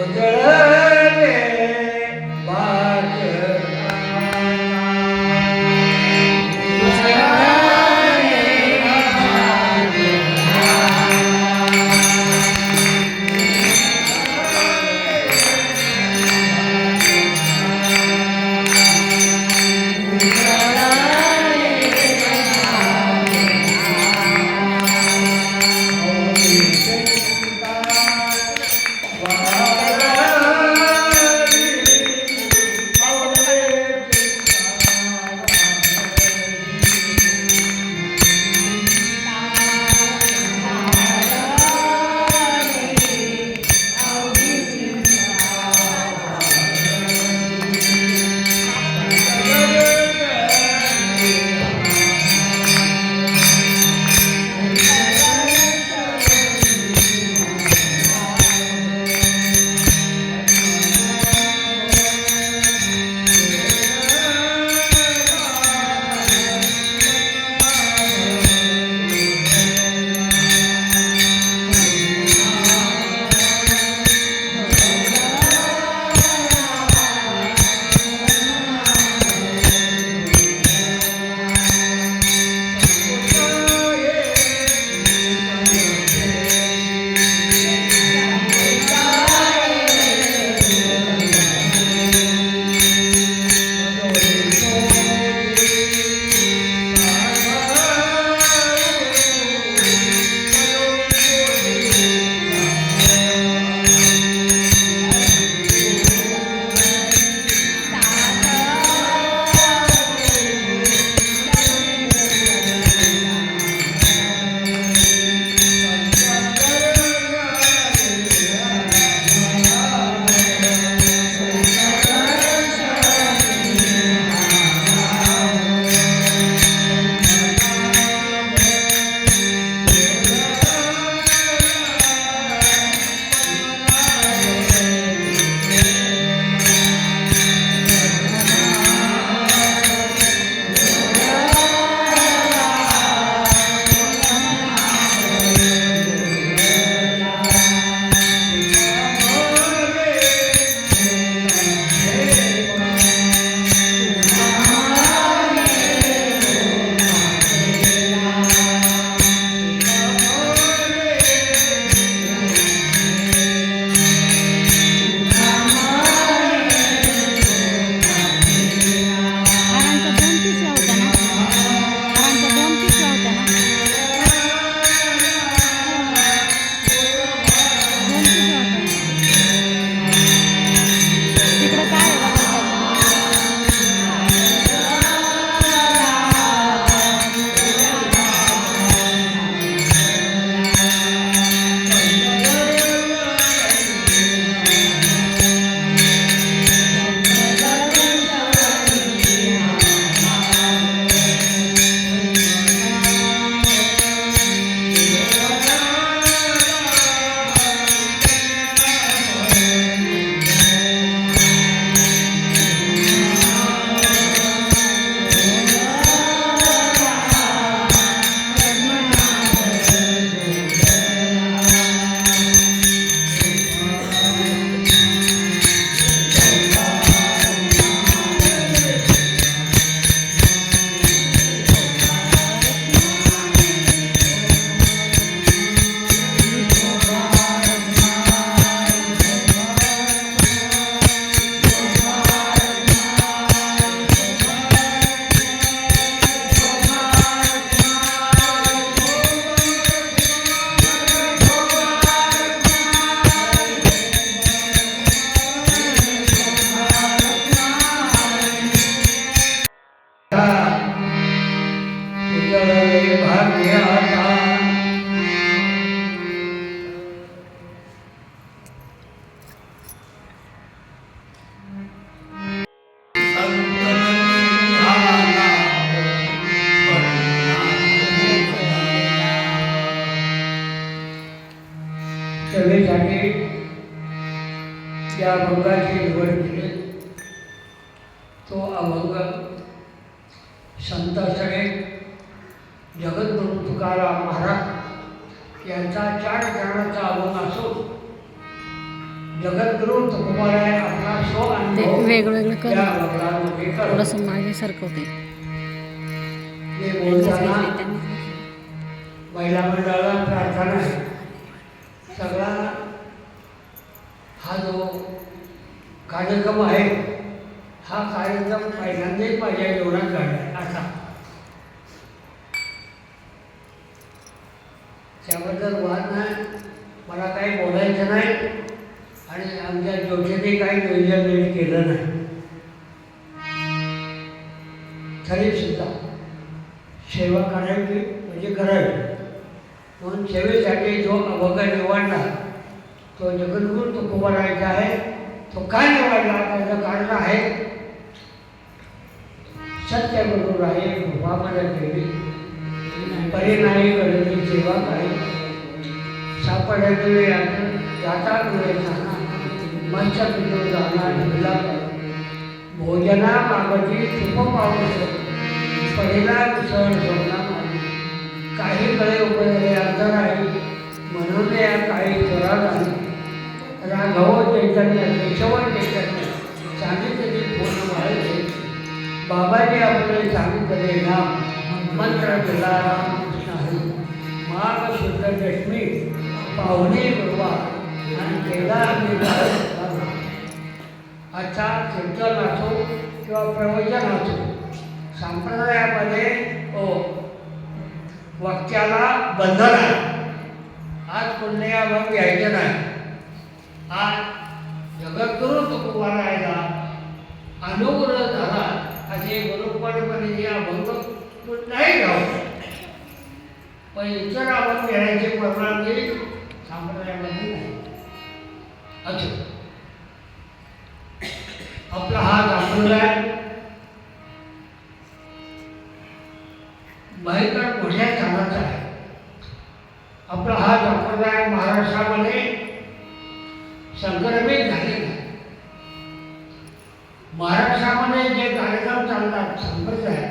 उजळले भाग सभेसाठी त्या अभंगाची निवड केली. तो अभंग संत सगळे जगद्गुरु तुकाराम महाराज यांचा 4 जणांचा अभंग असून जगद्गुरु तुकोबाराय आपला सो ते अनुभव वेगवेगळं कर या अभंगामध्ये करतो. थोडंसं माझ्यासारखं होते हे त्यांनीच बोलताना घेतले त्यांनीच घेतले. महिला मंडळाला प्रार्थना आहे, सगळा हा जो कार्यक्रम आहे हा कार्यक्रम पहिल्यांदाच माझ्या जीवनात घडला असा, त्याबद्दल वाद नाही, मला काही बोलायचं नाही आणि आमच्या जोशीने काही नियोजन नीट केलं नाही. तरी सुद्धा सेवा करायची म्हणजे करावी, म्हणून सेवेसाठी जो अभंग निवडला तो जगद्गुरु तुकोबारायचा आहे. तो काय निवडला त्याचं कारण आहे, सत्य गुरु राहे कृपा मला केली, परी नाही करती सेवा काही, सापडले जाता जाना मंच पितो जाना ढिला भोजना मागती तुप पाऊस पहिला विसर सोडला काही कळे उपयोगे अंतर आहे म्हणून या काही चोरा नाही. राघव चैतन्य केशव चैतन्य सांगितले पूर्ण व्हायचे, बाबाजी आपले सांगितले नाम मंत्र दिला रामकृष्ण हरी, माघ शुद्ध दशमी पाहुणे गुरुवार आणि केला अच्छा कीर्तन असो किंवा प्रवचन असो, संप्रदायामध्ये वक्त्याला बंधन आहे. आज पुण्य अभंग घ्यायचं नाही, आज जगद्गुरु तुकोबारायला अनुग्रह झाला असे गुरुपरपणे अभंग नाही घ्यावं, पण इतर अभंग घेण्याची परवानगी संप्रदायामध्ये नाही. अच्छा आपला हा संप्रदाय भयंकर मोठ्या काळाचा आहे. आपला हा संप्रदाय महाराष्ट्रामध्ये संक्रमित झालेला आहे. महाराष्ट्रामध्ये जे कार्यक्रम चालतात संप्रदाय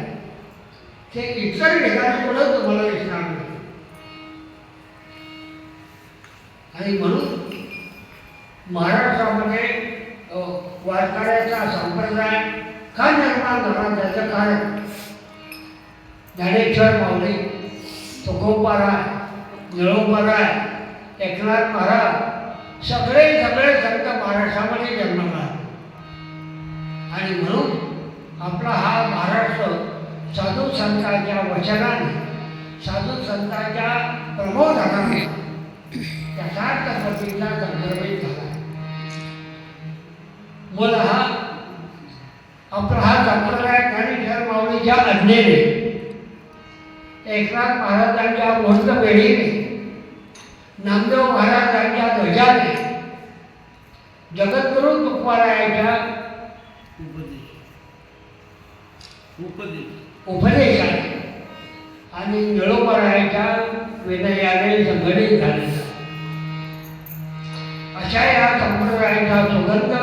ते इतर ठिकाणी कुठं तुम्हाला दिसणार नाही. आणि म्हणून महाराष्ट्रामध्ये वारकऱ्याचा संप्रदाय का निर्माण झाला त्याचं कारण ज्ञानेश्वर माऊली, तुकोबाराय, निळोबाराय, एकनाथ महाराज सगळे संत महाराष्ट्रामध्ये जन्मला. आणि म्हणून आपला हा महाराष्ट्र साधू संतांच्या वचनाने, साधू संतांच्या प्रबोधनाने यथार्थ पद्धतीला संदर्भित झाला. मुळ हा आपला हा संप्रदाय ज्ञानेश्वर माऊलीच्या आज्ञेने, एकनाथ महाराजांच्या मुहूर्तपेढीने, नामदेव महाराजांच्या ध्वजाने, जगद्गुरु तुकोबारायाच्या उपदेशाने आणि निळोबारायाच्या विनयाने संघटित झालेला अशा या संप्रदायाचा सुगंध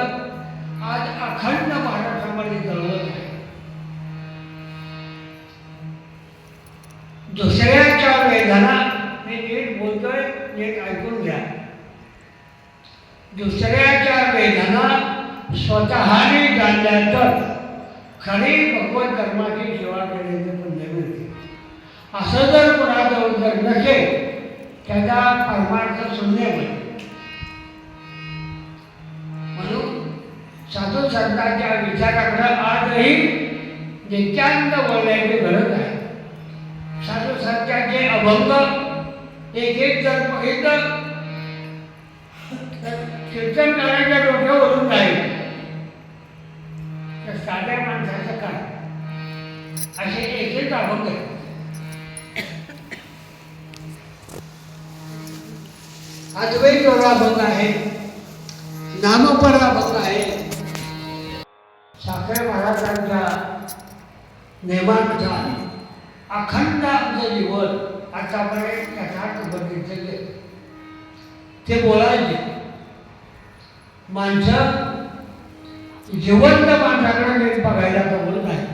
आज अखंड महाराष्ट्रामध्ये दरवत आहे. दुसऱ्याच्या वेदना, मी नीट बोलतोय, नीट ऐकून घ्या, दुसऱ्याच्या वेदना स्वतःने जाणल्या तर खरी भगवत धर्माची सेवा केल्याचे पुण्य मिळते. असं जर कोणाजवळ जर नसेल त्याचा परमार्थ शून्य मिळते. म्हणून साधू संतांच्या विचाराकडे आजही नित्यानंद बोलण्याची गरज आहे. साधू संतांचे अभंग एक जर बघितलं तर कीर्तन करायच्या डोक्यावरून जाईल, तर साध्या माणसाचं काय असे एक अभंग आहे. अद्वैत अभंग आहे, नामपर अभंग आहे. साखरे महाराजांच्या नेमानुसार अखंड आमचं जीवन आतापर्यंत यथार्थ पद्धतीचे ते बोलायचे. माणसं जिवंत माणसाकडे नीट बघायला जमत नाही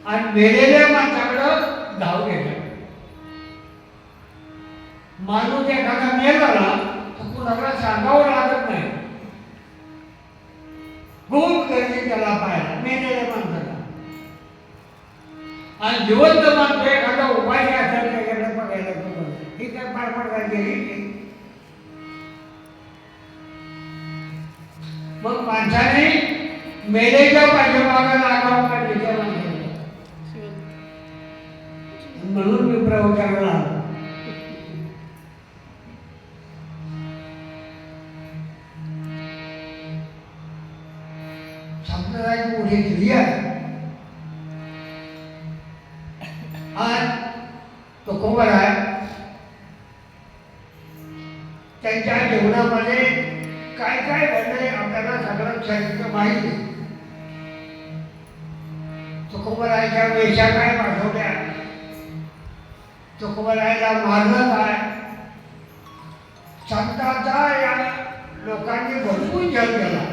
आणि मेलेल्या माणसाकडं धाव घेतात. माणूस एखादा मेला ना तर कुणाला सांगावं लागत नाही, खूप गर्दी त्याला पाहायला मेलेल्या माणसाला. आणि जिवंत माणसं एखादा उपाशी असेल त्याच्याकडे बघायला तो ही काय फार काय गेली. मग माणसाने मेलेच्या पाठीमागे लागावं का तिच्या माणसाला. म्हणून मी प्रवचनाला आलो. संप्रदाय मोठी स्त्री आहे आणि तो कोबर आहे. त्यांच्या जीवनामध्ये काय काय घडलंय आपल्याला सगळं चरित्र माहिती. तुकोबरायच्या वेशा काय पाठवल्या, तुकोबरायला मारलं काय, संतांचा या लोकांनी भरपूर जग केला.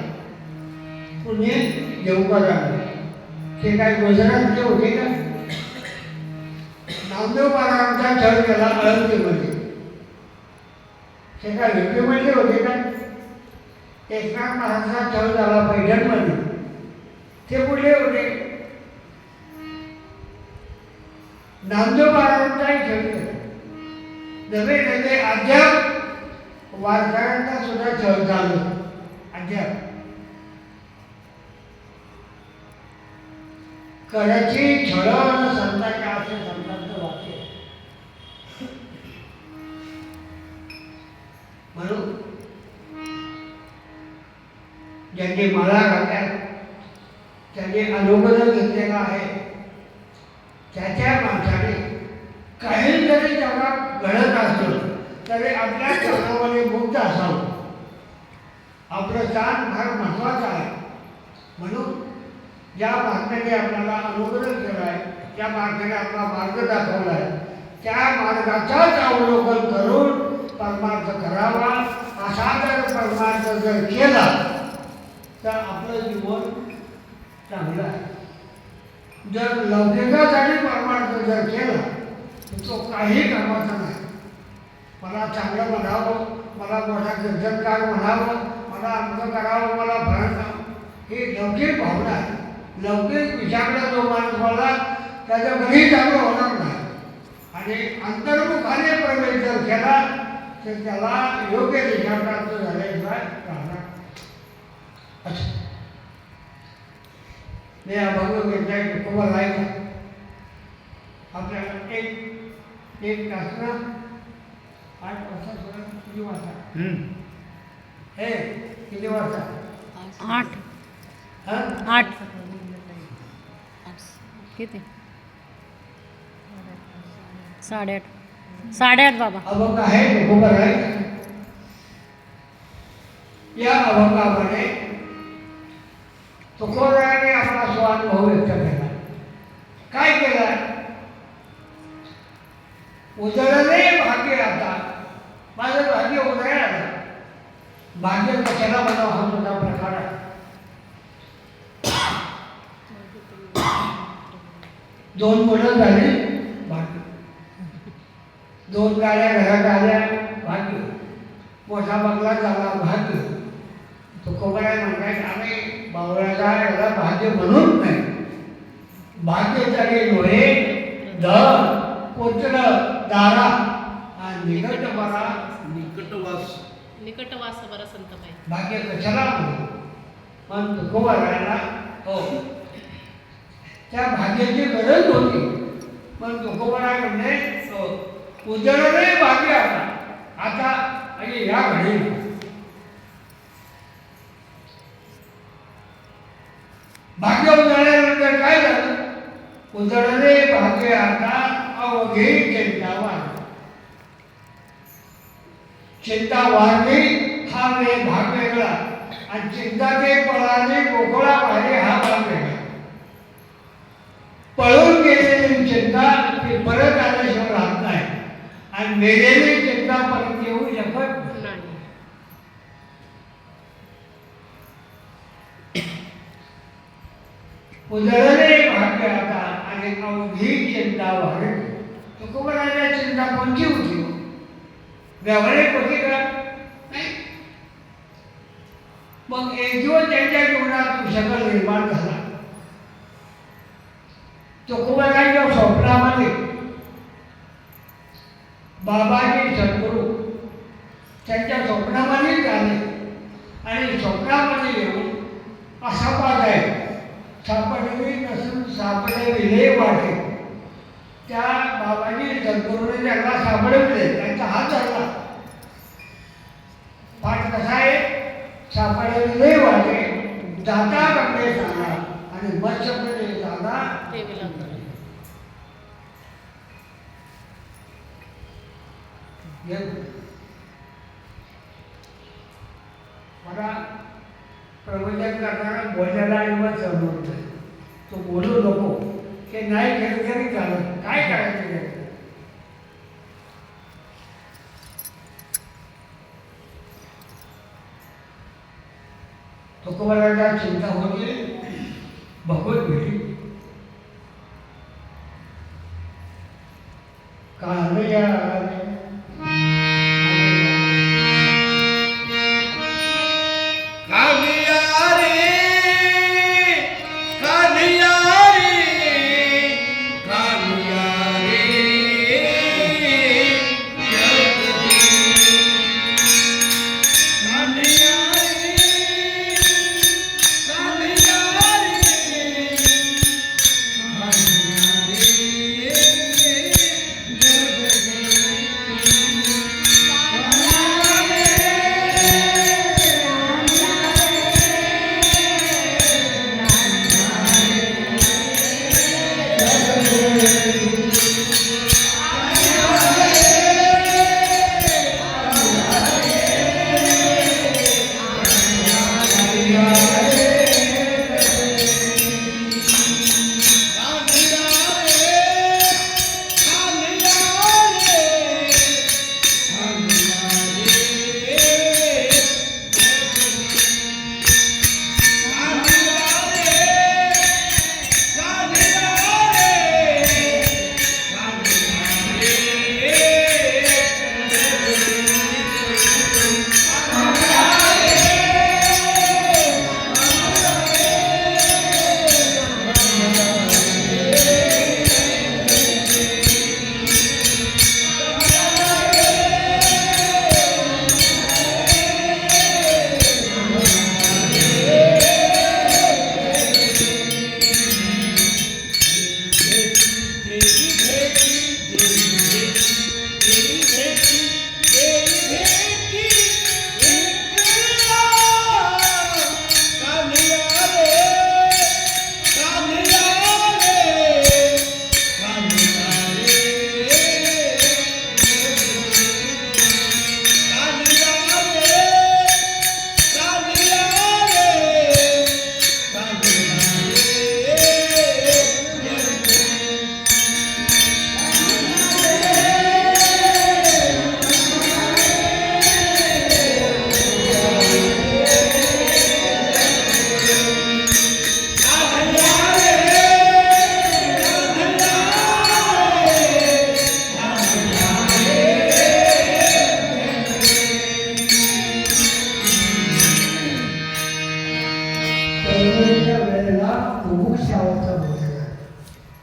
पुणे देवकर ते काय गुजरातचे होते का. नामदेव महाराजांचा छळ केला अळंदीमध्ये. ते काय विक्रीमध्ये होते का. एकनाथ महाराजांचा छळ झाला पैठणमध्ये. ते कुठले होते. नामदेव महाराजांचाही छळ केला. नवे नवे अद्याप वारकऱ्यांचा सुद्धा छळ चालू अद्याप. कराची छळण संतांच्या असे संतांचं वाक्य. म्हणून ज्यांनी माळा घातल्या त्यांनी अनुग्रह घेतलेला आहे त्याच्या माणसाने काही जरी जगात घडत असलं तरी आपल्या चरणामध्ये मुक्त असावं. आपलं स्थान फार महत्वाचं आहे. म्हणून ज्या मार्गाने आपल्याला अनुग्रह केला आहे, त्या मार्गाने आपला मार्ग दाखवला आहे, त्या मार्गाचाच अवलोकन करून परमार्थ करावा. असा जर परमार्थ जर केला तर आपलं जीवन चांगलं आहे. जर लौकिकासाठी परमार्थ जर केला तर तो काही कामाचा नाही. मला चांगलं म्हणावं, मला मोठा कीर्तनकार म्हणावं, मला अमकं करावं, मला भरण, ही लौकिक भावना आहे. लौकिक विचारला जो माणूस बोलला त्याच्या घरी चालू होणार नाही. आणि अंतर्मुखाने प्रवेश जर केला तर त्याला योग्य दिशा प्राप्त झाल्याशिवाय राहणार. अच्छा मी अभंग घेतलाय तुकोबा राहायचा. आपल्याला एक तास ना 8 वाजता सोडा. किती वाजता हे किती वाजता 8 किती 8:30 बाबा. अभंग आहे तुकोबा राहायचा. या अभंगामध्ये तुकोबाने आपला स्वानुभव व्यक्त केला. काय केलं. उजळले भाग्य आता. माझं भाग्य उजळायला. भाग्य कशाला म्हणावं हा मोठा प्रकार आहे. दोन मुलं झाली भाग्य. 2 गाड्या घरात आल्या भाग्य. मोठा बंगला झाला भाग्य. तुकोबा म्हणतात आम्ही बावळ्याला याला भाग्य म्हणून नाही. भाग्य तरी नव्हे धन पुत्र दारा आणि निकटवास बरा संत पाहिजे. भाग्य कशाला म्हणतो. पण तुकोबाला हो त्या भाग्याची गरज होती. पण तुकोबा म्हणजे उजळले भाग्य आता आणि या घडी भाग्य उजळल्यानंतर काय झालं. उजळले भाग्य आता अवघे चिंता वाढली. चिंता वाढली हा भाग वेगळा आणि चिंता ते पळाले गोकुळा वाढले हा भाग वेगळा. पळून गेलेली चिंता ती परत आल्याशिवाय राहत नाही आणि मेलेली चिंता परत येऊ शकत नाही. उजळले भाग्य आता आणि अवघी चिंता वाढली. तुकोबाराच्या चिंता कोणती होती. व्यावहारिक होती का नाही. मग एक दिवस त्यांच्या जीवनात शकल निर्माण झाला. तुकोबाराच्या स्वप्नामध्ये बाबाजी सद्गुरू त्यांच्या स्वप्नामध्येच आले आणि स्वप्नामध्ये येऊन असा पाठ आहे, सापडली नसून सापडे विले वाटे. त्या बाबाजी सद्गुरूने त्यांना सापडविले, त्यांचा हात धरला. पाठ कसा आहे, सापडे विले वाटे दाता रंगे सांगा आणि मत्स्यपणे दादा ते विलाप मला प्रवचन करताना बोलायला ऐवज समजत आहे. तो बोलू नको की नाही केलं तरी झालं, काय करायचं त्याचं? तुकोबाराला चिंता होती, भगवत भेटी कानया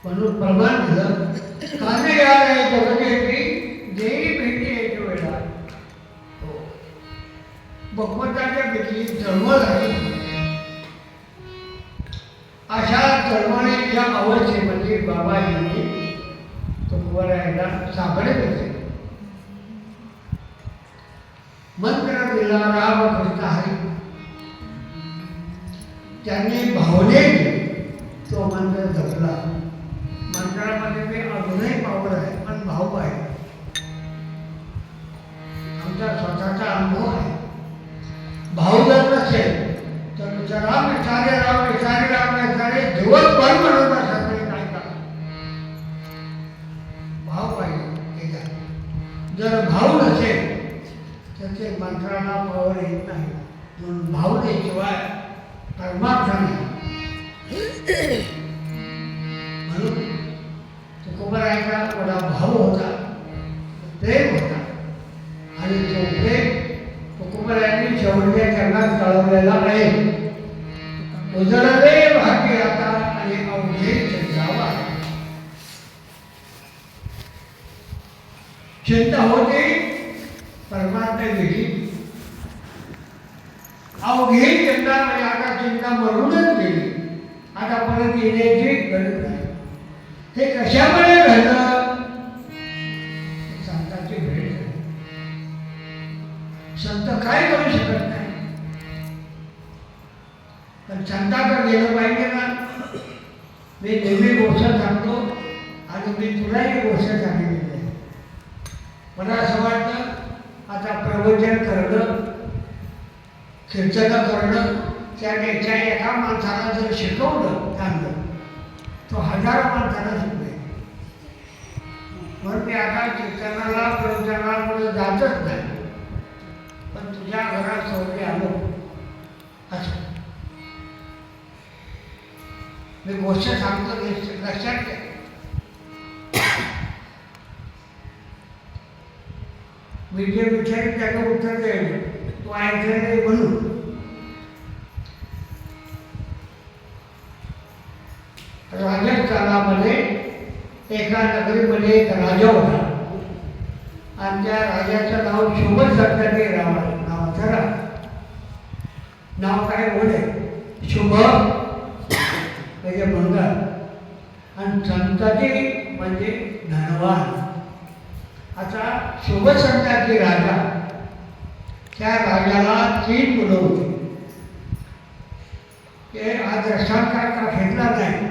म्हणून प्रमाण दिलं. काने यार जगण्याची देही भेटी यायच्या वेळा भगवंताच्या भेटी जन्म झाली. अशा जन्मण्याच्या अवस्थेमध्ये बाबाजींनी तुकोबारायला सापडले होते. मंत्र दिला राम कृष्ण हरी. त्यांनी भावनेने तो मंत्र जपला. मंत्रामध्ये मी अजूनही पावर आहे, पण भाव आहे. आमचा स्वतःचा अनुभव आहे. भाव जर नसेल तर राम विचारे राम विचारे राम विचारे दिवसभर म्हणत असत काय का. भाव पाहिजे त्याच्यात. जर भाव नसेल तर ते मंत्राला पावर येत नाही. म्हणून भावनेशिवाय परमार्थ नाही. म्हणून तुकोबारायचा थोडा भाव होता, प्रेम होता. आणि तो प्रेम तुकोबारायांनी शेवटच्या रंगात कळवलेला आहे. उजळले भाग्य आता आणि अवघे जावा. चिंता होती परमात्मा गेली. अवघी चिंता म्हणजे आता चिंता मरूनच गेली. आता परत येण्याची गरज नाही. हे कशामुळे घडलं? संतांची भेट झाली. संत काय करू शकत नाही, पण संतांकडे गेलं पाहिजे ना. मी नेहमी गोष्ट सांगतो आणि मी तुलाही गोष्ट सांगितली आहे. मला असं वाटतं आता प्रवचन करणं, कीर्तन करणं, त्यापेक्षा एका माणसाला जर शिकवलं चांगलं, तो हजारो माणसाला शिकवेल. म्हणून मी आता कीर्तनाला प्रवचनाला पुढे जातच नाही, पण तुझ्या घरात सोडले आलो असं मी गोष्ट सांगतो. लक्षात घ्या. मी जे विचारेल त्याचं उत्तर देईल, तो ऐकलं नाही म्हणून. राजस्थानामध्ये एका नगरीमध्ये एक राजा होता आणि त्या राजाचं नाव शुभ संतती नावाचं नाव काय बोले शुभ म्हणजे मंगळ आणि संतती म्हणजे धनवान. आता शुभ संताची राजा, त्या राजाला 3 मुलं होती. ते आज दृष्टांत का घेतला नाही,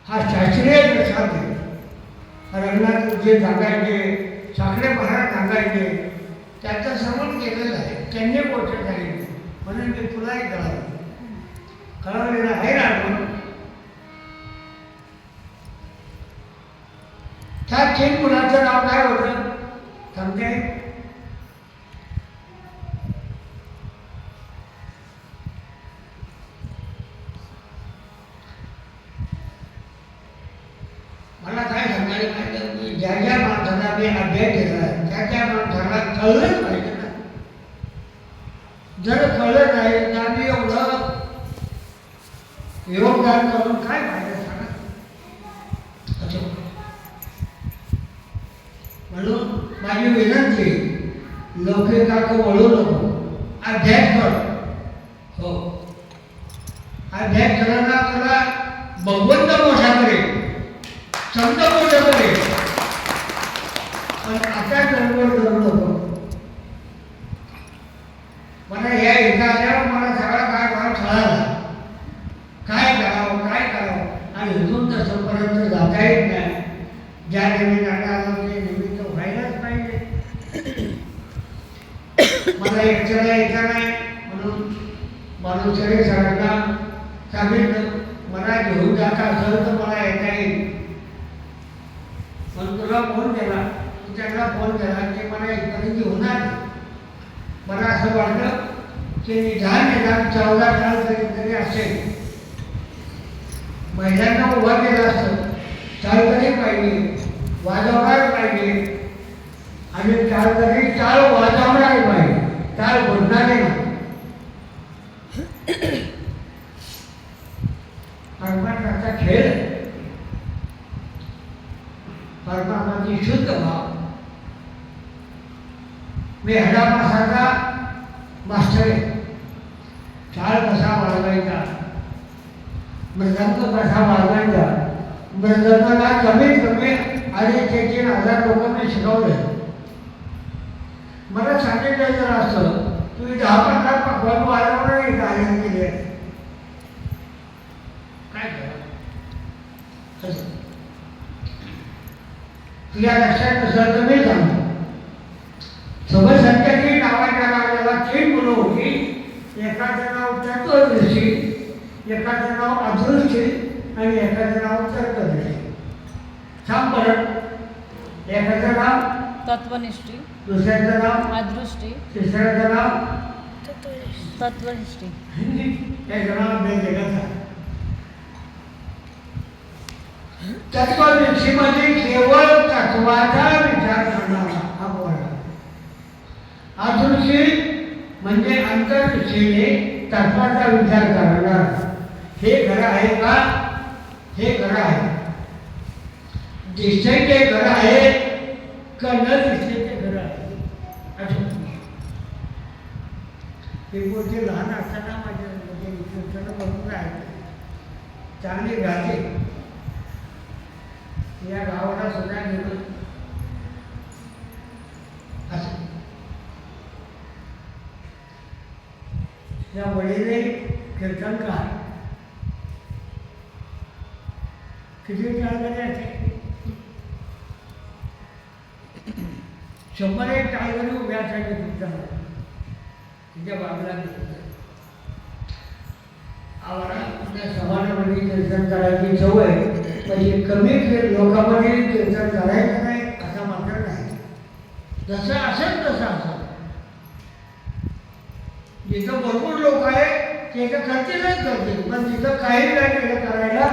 हा शास्त्रीय दृष्टांत आहे. रंगनाथ जे सांगायचे, साखरे महाराज सांगायचे, त्याचं श्रवण केलेलं आहे. त्यांनी गोष्ट सांगितली म्हणून मी तुलाही कळवलेलं आहे ना. आपण त्या 3 मुलाचं नाव काय होतं सांगते? मला काय सांगायला पाहिजे की ज्या ज्या माणसाला मी अभ्यास केला त्या त्या माणसाला कळलंच पाहिजे ना. जर कळलं नाही तर आम्ही एवढं योगदान करून काय फायदा सांगा. म्हणून माझी विनंती, लौकिकाकडे वळू नको, अभ्यास कर. हो, अभ्यास करायला तुला भगवंत मोठा करेल, संत मोठं करेल, पण आता गडबड करू नको. मला या एका आल्यावर मला सगळा काय भाव कळाला, काय करावं काय करावं, आणि इथून तसंपर्यंत जाता येत नाही. ज्या निमित्ताने आलं ते निमित्त व्हायलाच पाहिजे. मला एकट्याला यायचं नाही म्हणून माणूसकडे सगळ्यांना सांगितलं मला घेऊन जाता असेल तर मला येता येईल. पण तुला फोन केला, तू त्यांना फोन केला की मला इथपर्यंत घेऊन आले. मला असं वाटलं की निदान 14 तास तरी असेल, महिलांना उभा केला असतं, चालकरी पाहिजे, वाजवणार पाहिजे, आणि चालकरी टाळ वाजवणार पाहिजे, टाळ बोलणारे नाही. परमात्माचा खेळ, परमात्माची शुद्ध भाव. मी हडामासाचा मास्टर आहे. टाळ कसा वाजवायचा, मृदंग कसा वाजवायचा, मृदंगाला कमीत कमी 2,500-3,000 लोक मी शिकवले. मला सांगितलं जर असतं तुम्ही 10-15 पकवान वाजवणारे कार्य केले, काय करा तुझ्या लक्षात नसेल तर मी सांगतो. शुभसंतती नावाच्या राजाला 3 मुलं होती. एकाचं नाव तत्वदृष्टी, एकाचं नाव अदृष्टी आणि एकाचं नाव तर्कदृष्टी. सांग परत. एकाचं नाव तत्वनिष्ठी, दुसऱ्याचं नाव अदृष्टी, तिसऱ्याचं नाव तत्वनिष्ठी. त्याचं नाव वेगवेगळं. तत्वदृष्टीमध्ये केवळ तत्वाचा विचार करणारा हा बोला. आतऋषी म्हणजे अंतर्दृष्टीने तत्वाचा विचार करणार. हे खरं आहे का? हे खरं आहे. दिसते ते खरं आहे का न दिसते ते खरं आहे असं. हे मोठे लहान असताना माझ्या बघून राहायचे, चांगली राहते. या गावाला सुद्धा गेलो असं. या वडीले कीर्तनकार किती टाळगडी असे 100 टाळगडी उभ्या असायच्या कीर्तनाला. तिच्या बाजूला आम्हाला समाजामध्ये कीर्तन करायची सवय, म्हणजे कमी लोकांमध्ये कीर्तन करायचं नाही असं मात्र नाही. जसं असेल तसं असं. जिथं भरपूर लोक आहेत तिथं करतीलच करतील, पण तिथं काही नाही केलं करायला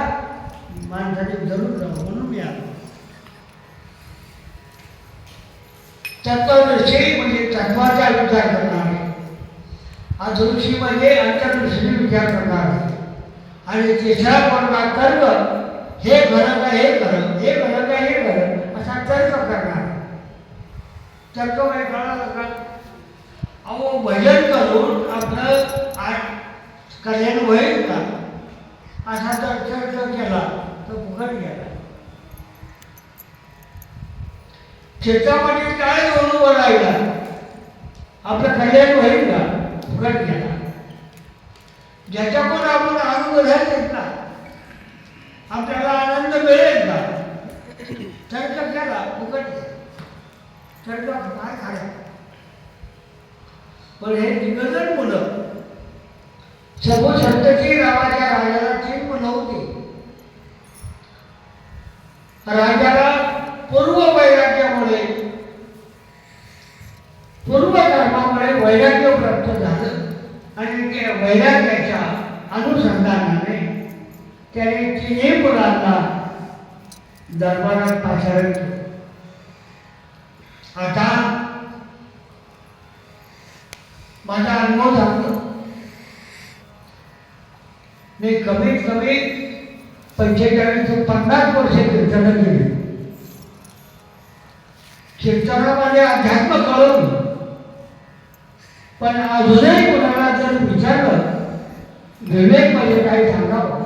माणसाने जरूर जावं. म्हणून मी आलो. तत्वदृष्टी म्हणजे तत्वाचा विचार करणारे, अदृष्टी म्हणजे अंतर्दृष्टीने विचार करणारे, आणि तिसरा कोणता तर्क, हे खरं का हे खरं, हे खरं का हे खरं असा तर्क करणार. तर्क काय कळालं का? अहो भजन करून आपलं कल्याण होईल का असा जर तर्क केला तर फुकट गेला. शेतामध्ये काय घेऊन उभं राहिला, आपलं कल्याण होईल का? फुकट गेला. ज्याच्याकडून आपण अनुभव घेतला आपल्याला आनंद मिळेल का? तर्क केला फुकट गेला. तर्क काय खायला. पण हे दिग्गजन मुलं सबो संतती रावाच्या राजाला 3 मुलं होती. राजाला पूर्व वैराग्यामुळे, पूर्व कर्मामुळे वैराग्य प्राप्त झालं, आणि त्या वैराग्याच्या अनुसंधानाने त्याने 3 मुलांना दरबारात पाचारण केलं. आता माझा अनुभव सांगतो. मी कमीत कमी 45 ते 50 वर्ष कीर्तन केली. कीर्तनामध्ये अध्यात्म कळवलं, पण अजूनही कोणाला जर विचारलं विवेक म्हणजे काय सांगावं.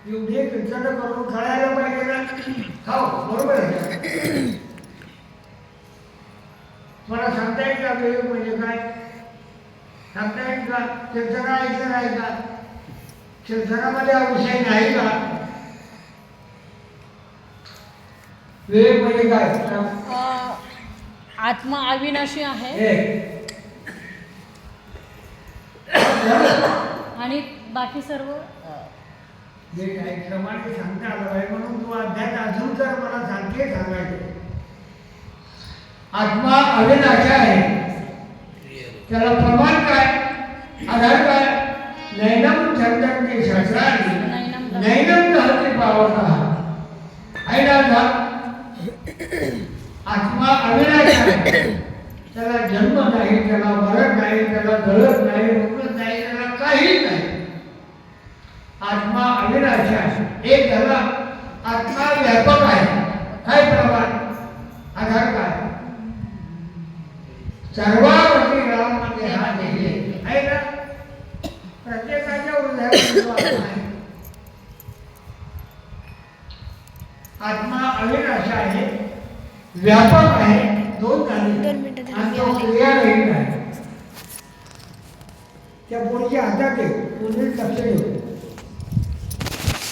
एवढे कीर्तन करून कळायला पाहिजे ना. खाऊ बरोबर आहे. मला सांगता येईल का विवेक म्हणजे काय? सांगता येईल का? कीर्तन ऐकलं नाही का? कीर्तनामध्ये हा विषय नाही का? विवेक म्हणजे काय? आत्मा अविनाशी आहे आणि बाकी सर्व जे काही क्रमाने सांगता आलं पाहिजे. म्हणून तू अध्याय अजून तर मला सांगते सांगायचे. आत्मा अविनाशी आहे, त्याला प्रमाण काय, आधार काय? नैनम चंदनते शास्त्राने नैनम धरते पावता आहे ना. आत्मा अविनाशी आहे, त्याला जन्म नाही, त्याला मरण नाही, त्याला गळत नाही, रुग्ण नाही, त्याला काहीच नाही. आत्मा अविनाशी आहे. एक झाला आत्मा व्यापक आहे. काय प्रमाण, आधार काय? सर्वावती राम म्हणजे हा देह आहे ना. प्रत्येकाच्या हृदयात आहे. आत्मा अविनाशी आहे, व्यापक आहे. 2 झाले आणि तो क्रियारहित आहे. त्या पोळीच्या हातात आहे, पूर्ण लक्ष ठेव.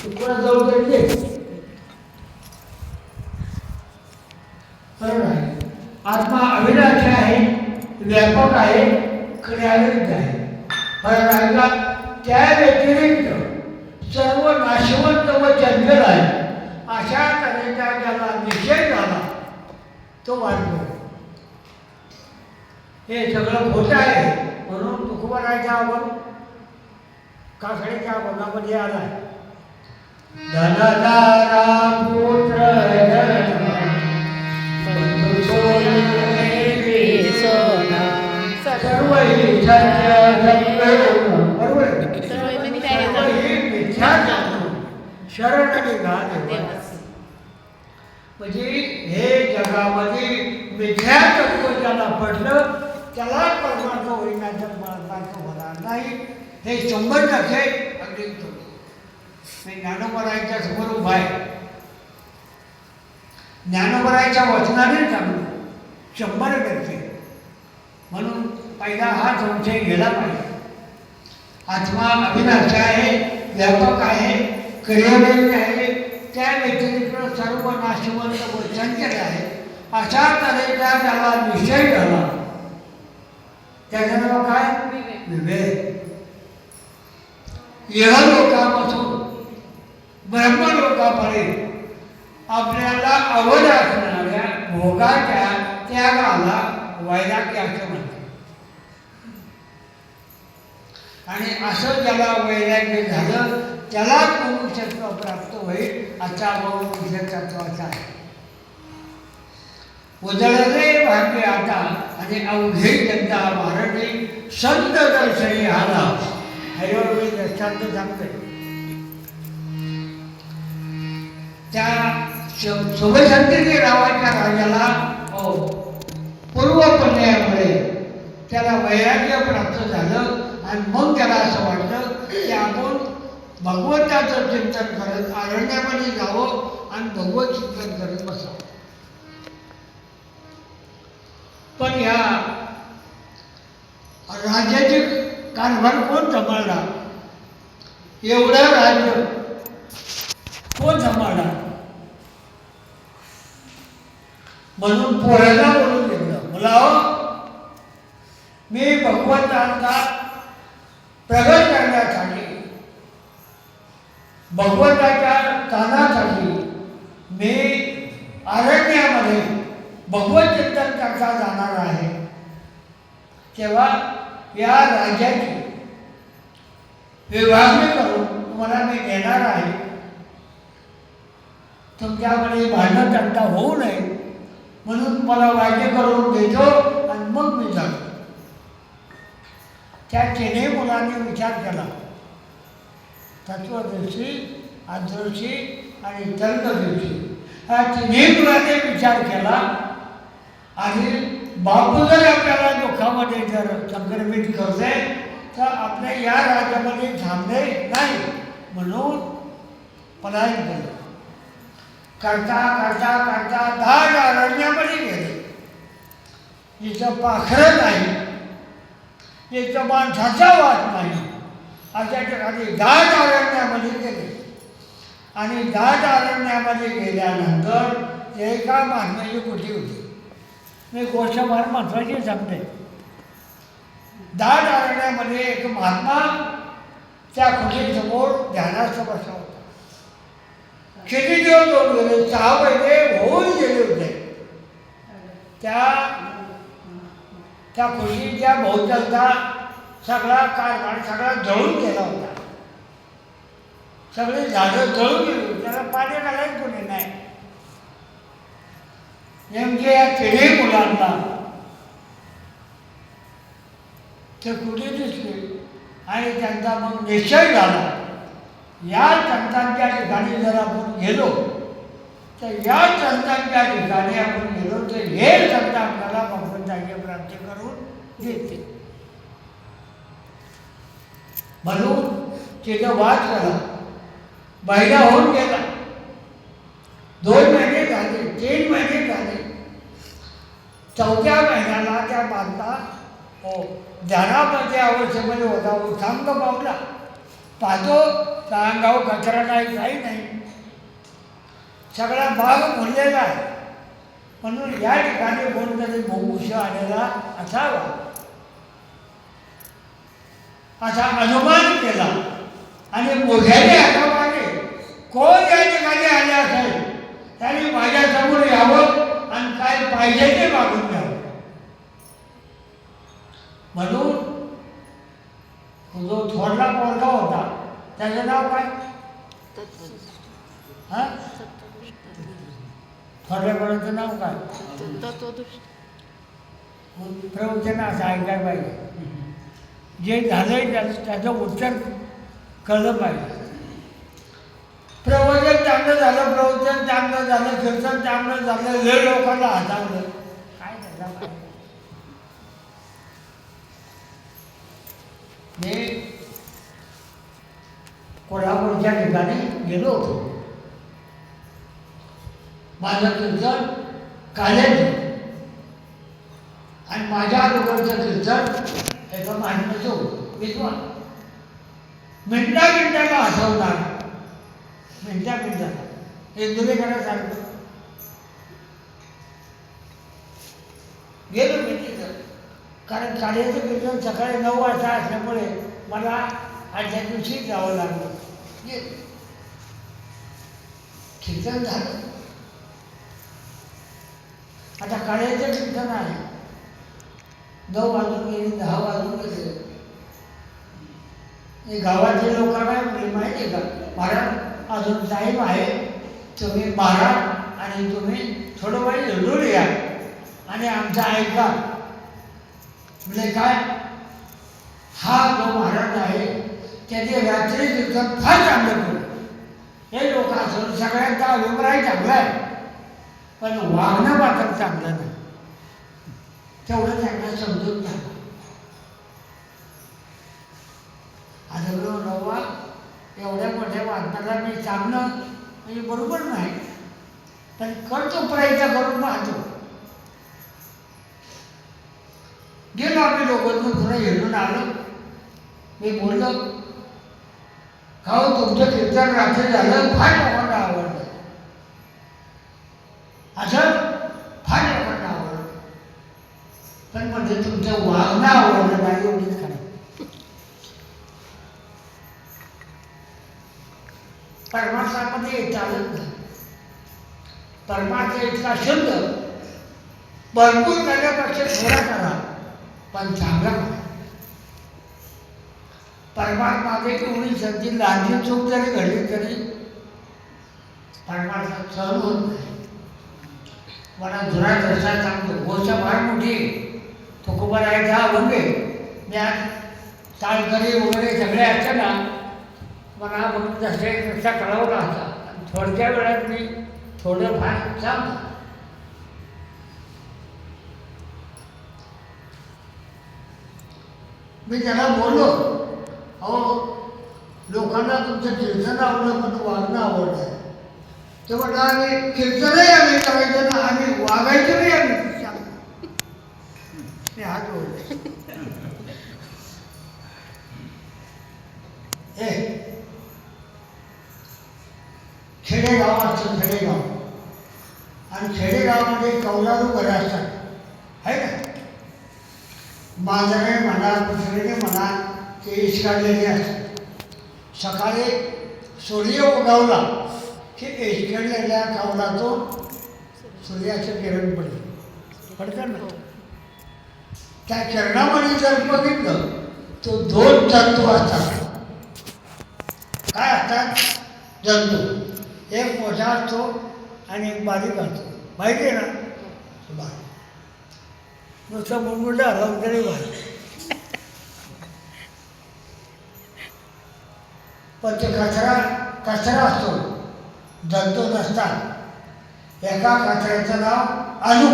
तुला जाऊ द्यायचे बरोबर आहे. आत्मा अविनाशी आहे, व्यापक आहे, क्रियारहित आहे. फरक आहे का? त्या व्यतिरिक्त सर्व नाशवंत व जंगल आहे. अशा तऱ्हेचा ज्याला निषेध झाला तो वाढतो. हे सगळं खोटं आहे. म्हणून तुकोबारायचा आपण कासडीच्या बंगामध्ये आलाय. धनधारा पुत्र सोना निघा देवाचा. देवाचं. म्हणजे हे जगामध्ये मिथ्या तत्व ज्याला पडलं त्याला परमार्थ होईनाचं परमार्थ होणार नाही. हे 100% अगदी खरं. मी ज्ञानोबरायांच्या समोर उभा आहे. ज्ञानोबरायांच्या वचनाने सांगतो 100%. म्हणून पहिला हा संशय गेला पाहिजे. आत्मा अविनाशी आहे, व्यापक आहे, क्रियाशील आहे, त्या व्यतिरिक्त सर्व नाशवंत व चंचल आहे. अशा तऱ्हेचा त्याला निश्चय झाला. त्याचं नाव काय? विवेक. इहलोकापासून ब्रह्मलोकापर्यंत आपल्याला अवध असणाऱ्या भोगाच्या त्यागाला वैराग्य असं म्हणतात. आणि असं ज्याला वैराग्य झालं त्यालाच मनुष्यत्व प्राप्त होईल असा मनुष्यत्वाचा आहे. उजळले भाग्य आता आणि अवघे जनता महाराणी संत दर्शनी आला. ह्याच्यावर मी दृष्टांत सांगतोय. त्या शुभशंकरी नावाच्या राजाला पूर्व पुण्यामुळे त्याला वैराग्य प्राप्त झालं. आणि मग त्याला असं वाटलं की आपण भगवंताचं चिंतन करत अरण्यामध्ये जावं आणि भगवत चिंतन करत बसावं. पण या राज्याचे कारभार कोण सांभाळला? एवढं राज्य कोण सांभाळला? म्हणून पोराला बोलून घेतलं. मुलाओ, मी भगवंतांचा प्रगट करण्यासाठी भगवंताच्या स्थानासाठी मी अरण्यामध्ये भगवत चिंतन करता जाणार आहे. तेव्हा या राज्याची विभागणी करून तुम्हाला मी देणार आहे. तुमच्याकडे भांडण तंटा होऊ नये म्हणून मला वाद्य करून देतो आणि मग मी जातो. त्या तिन्ही मुलांनी विचार केला. तत्वदर्शी, आदर्शी आणि तर्कदर्शी ह्या तिन्ही मुलांनी विचार केला. आणि बापू जर आपल्याला दुःखामध्ये जर संक्रमित करते तर आपल्या या राज्यामध्ये थांबले नाही म्हणून पलायन केलं. करता करता करता दाट अरण्यामध्ये गेले. जिथं पाखरं नाही, जिथं माणसाचा वास नाही अशा ठिकाणी दाट अरण्यामध्ये गेले. आणि दाट अरण्यामध्ये गेल्यानंतर एका महात्म्याची कुटी होती. मी गोष्ट फार महत्त्वाची सांगते. दाट अरण्यामध्ये एक महात्मा त्या खुटीसमोर ध्यानास्थ बसला होता. किती दिवस होऊन गेले? 6 महिने होऊन गेले होते. त्या खुशीच्या भोवतालचा सगळा कारभार सगळा जळून गेला होता. सगळी झाडं जळून गेली. त्याला पाणी घालायला कोणी नाही. नेमके या तिन्ही मुलांना ते कुठे दिसले आणि त्यांचा मग निश्चय झाला. या संतांच्या ठिकाणी जर आपण गेलो तर या संतांच्या ठिकाणी आपण गेलो तर हे संत आपल्याला भगवंताची प्राप्ती करून देते. म्हणून तिथं वाद केला. बहिरा होऊन गेला. 2 महिने झाले, 3 महिने झाले. 4थ्या महिन्याला त्या बांधला ध्यानामध्ये अवस्थेमध्ये होता. उत्सांग पावला. पाहतो त्या अंगावर कचरा नाही, काही नाही. सगळा भाग भरलेला आहे. म्हणून या ठिकाणी कोणतरी मुमुक्ष आलेला असावा असा अनुमान केला. आणि मोठ्याने हातामागे कोण या ठिकाणी आले असेल त्याने माझ्यासमोर यावं आणि काय पाहिजे ते मागून घ्यावं. म्हणून जो थोरला पोरगा होता त्याचं नाव काय? हा, थोरल्या पोराचं नाव काय? प्रवचन असं ऐकायला पाहिजे. जे झालंय त्याचं उत्तर कळलं पाहिजे. प्रवचन चांगलं झालं, प्रवचन चांगलं झालं, कीर्तन चांगलं झालं, लय लोकांना हातावलं, काय त्याचा फायदा? मी कोल्हापूरच्या ठिकाणी गेलो होतो. माझं कीर्तन काल्याचं आणि माझ्या अगोदरचं कीर्तन एका माणसाचं होतं, विद्वान, मिनटाला हसवणार, मिनटाला इंदुरीकडे सांगतो. गेलो मी तिथं, कारण काल्याचं कीर्तन सकाळी 9 वाजता असल्यामुळे मला आजच्या दिवशी जावं लागलं. गेलो, कीर्तन झालं. आता काल्याचं कीर्तन आहे, 9 वाजून गेले, 10 वाजून गेले. हे गावातले लोकांना म्हणजे माहिती आहे का, महाराज अजून टाईम आहे, तुम्ही महाराज आणि तुम्ही थोडं वेळ हिंडून या आणि आमचं ऐका. म्हणजे काय, हा जो महाराज आहे त्याने रात्री कीर्तन फार चांगलं केलं. हे लोक असून सगळ्यांचा अभिप्राय चांगला आहे, पण वागणं मात्र चांगलं नाही. तेवढं त्यांना समजून घ्या. आता नवा एवढ्या मोठ्या वाचनाला मी सांगणं म्हणजे बरोबर नाही, पण करतो, प्रयत्न करून पाहतो. गेलो आम्ही लोकांना, थोडं हिंडून आलो. मी बोललो, का हो तुमचं कीर्तन रात्री झालं, फार लोकांना आवडलं. असं फार लोकांना आवडलं, पण म्हणजे तुमचं वागणं आवडलं नाही, एवढीच खरं. परमार्थामध्ये चालत नाही. परमार्थ इतका शुद्ध, भरपूर करण्यापेक्षा थोडा करा, पण चांगला करा. परमार्थामध्ये एवढी संधी लहानची चूक जरी घडली तरी परमार्थात सहन होत नाही. मला जुना दर्शा सांगतो, गोष्ट फार मोठी, तुकोबारायचा अभंग आहे. मी आज ताळकरी वगैरे सगळे असते ना, मला म्हणून जसे कसा कळवला होता. थोडक्या वेळात मी थोडं फार सांगतो. मी त्याला बोललो, अहो लोकांना तुमचं कीर्तन आवडलं, पण वागणं आवडलं. ते म्हटलं आम्ही कीर्तनही आम्ही करायचं ना, आम्ही वागायचं नाही. आम्ही हात बोलले, खेडेगाव असतं, खेडेगाव, आणि खेडेगावामध्ये कौलारू घरं असतात, आहे ना. मांजरे म्हणा, कुत्रेने म्हणा, ते इस्काडलेले असतात. सकाळी सूर्य उगवला की इस्काडलेल्या कौलातून सूर्याचं किरण पडतं ना. त्या किरणामध्ये जर बघितलं तो 2 जंतू असतात. काय असतात जंतू? एक मोठा असतो आणि एक बारीक असतो, माहिती आहे ना. बारीक नुसतं मुंडमुंड हलवून तरी बारीक, पण ते कचरा असतो, जंतू नसतात. एका कचऱ्याचं नाव अणू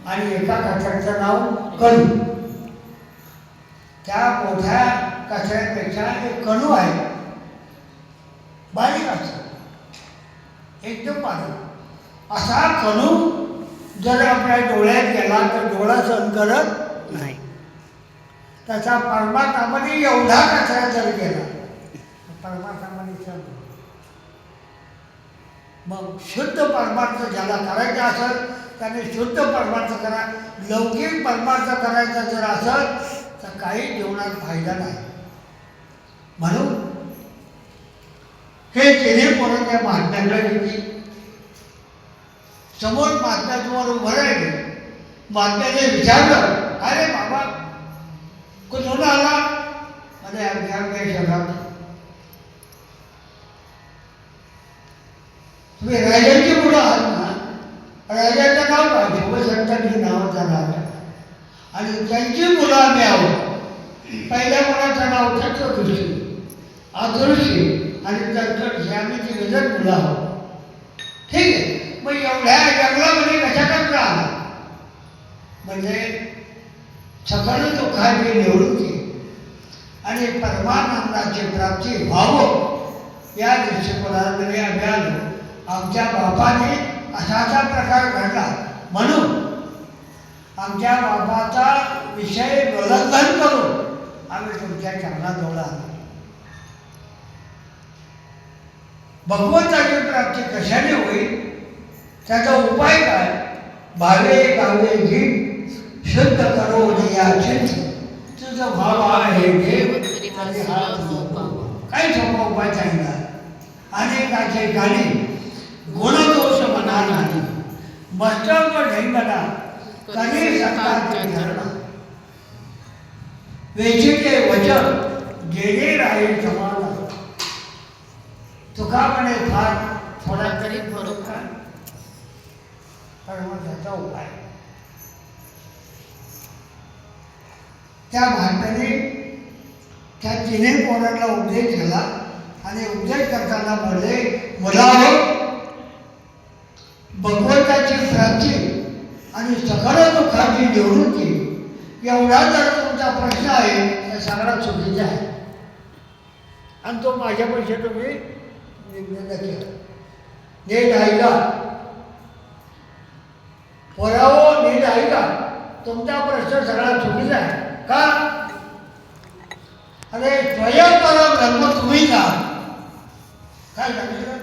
आणि एका कचऱ्याचं नाव कणू. त्या मोठ्या कचऱ्यापेक्षा एक कणू आहे, बारीक असतो, एकदम बारीक. असा कणू जर आपल्या डोळ्यात गेला तर डोळा सहन करत नाही. तसा परमार्थामध्ये एवढा कचरा जर गेला परमार्थामध्ये सहन. मग शुद्ध परमार्थ ज्याला करायचा असेल त्याने शुद्ध परमार्थ करा. लौकिक परमार्थ करायचा जर असेल तर काही जीवनात फायदा नाही. म्हणून हे तिन्ही पोरं त्या महात्म्याकडे गेली. समोर महात्म्यासमोर उभं राहिले. महात्म्याने विचारलं, अरे बाबा कुठून आला? अरे अमक्या शहरात. तुम्ही राजांची मुलं आहात ना? राजाचं नाव काय? शिवशंकरजी नावाचा राजा, आणि त्यांची मुलं आम्ही आहोत. पहिल्या मुलाचं नाव चक्रदृष्टी, अदृष्टी आणि तरतड आम्ही ती नजर मुलं आहोत. ठीक आहे. मग एवढ्या जंगलामध्ये कशा करता आला म्हणजे सकल दुःखाची निवृत्ती आणि परमानंदाची प्राप्ती व्हावं या दृष्टिकोनामध्ये आम्ही आलो. आमच्या बापाने असाचा प्रकार घडला म्हणून आमच्या बापाचा विषय उल्लंघन करून आम्ही तुमच्या चरणाजवळ आलो. भगवंताची प्राप्ती कशाने होईल त्याचा उपाय काय? भावे गावे गीत शुद्ध करो या चिंत तुझं भाव आहे देव आणि हा काही सोपा उपाय सांगितला. अनेकाचे गाणे गुणदोष मना नाही मस्तक ढैंगना कधी संतांचे धरणा वेचीचे वचन गेले राहील समाना तुका म्हणे फार थोडा तरी बरोबर त्याचा उपाय. त्या भारताने त्या तिन्ही पोरांना उपदेश केला आणि उपदेश करताना बोलले मुलांनो भगवंताची प्राप्ती आणि सकल दुःखाची निवृत्ती एवढा जर तुमचा प्रश्न आहे तर सगळा चुकीचा आहे आणि तो माझ्यापेक्षा तुम्ही निर्णय केला. नीट ऐका पोराओ, नीट ऐका. तुमचा प्रश्न सगळा चुकीचा आहे. का? अरे स्वयंपरा ब्रह्म तुम्ही का काय सांगितलं?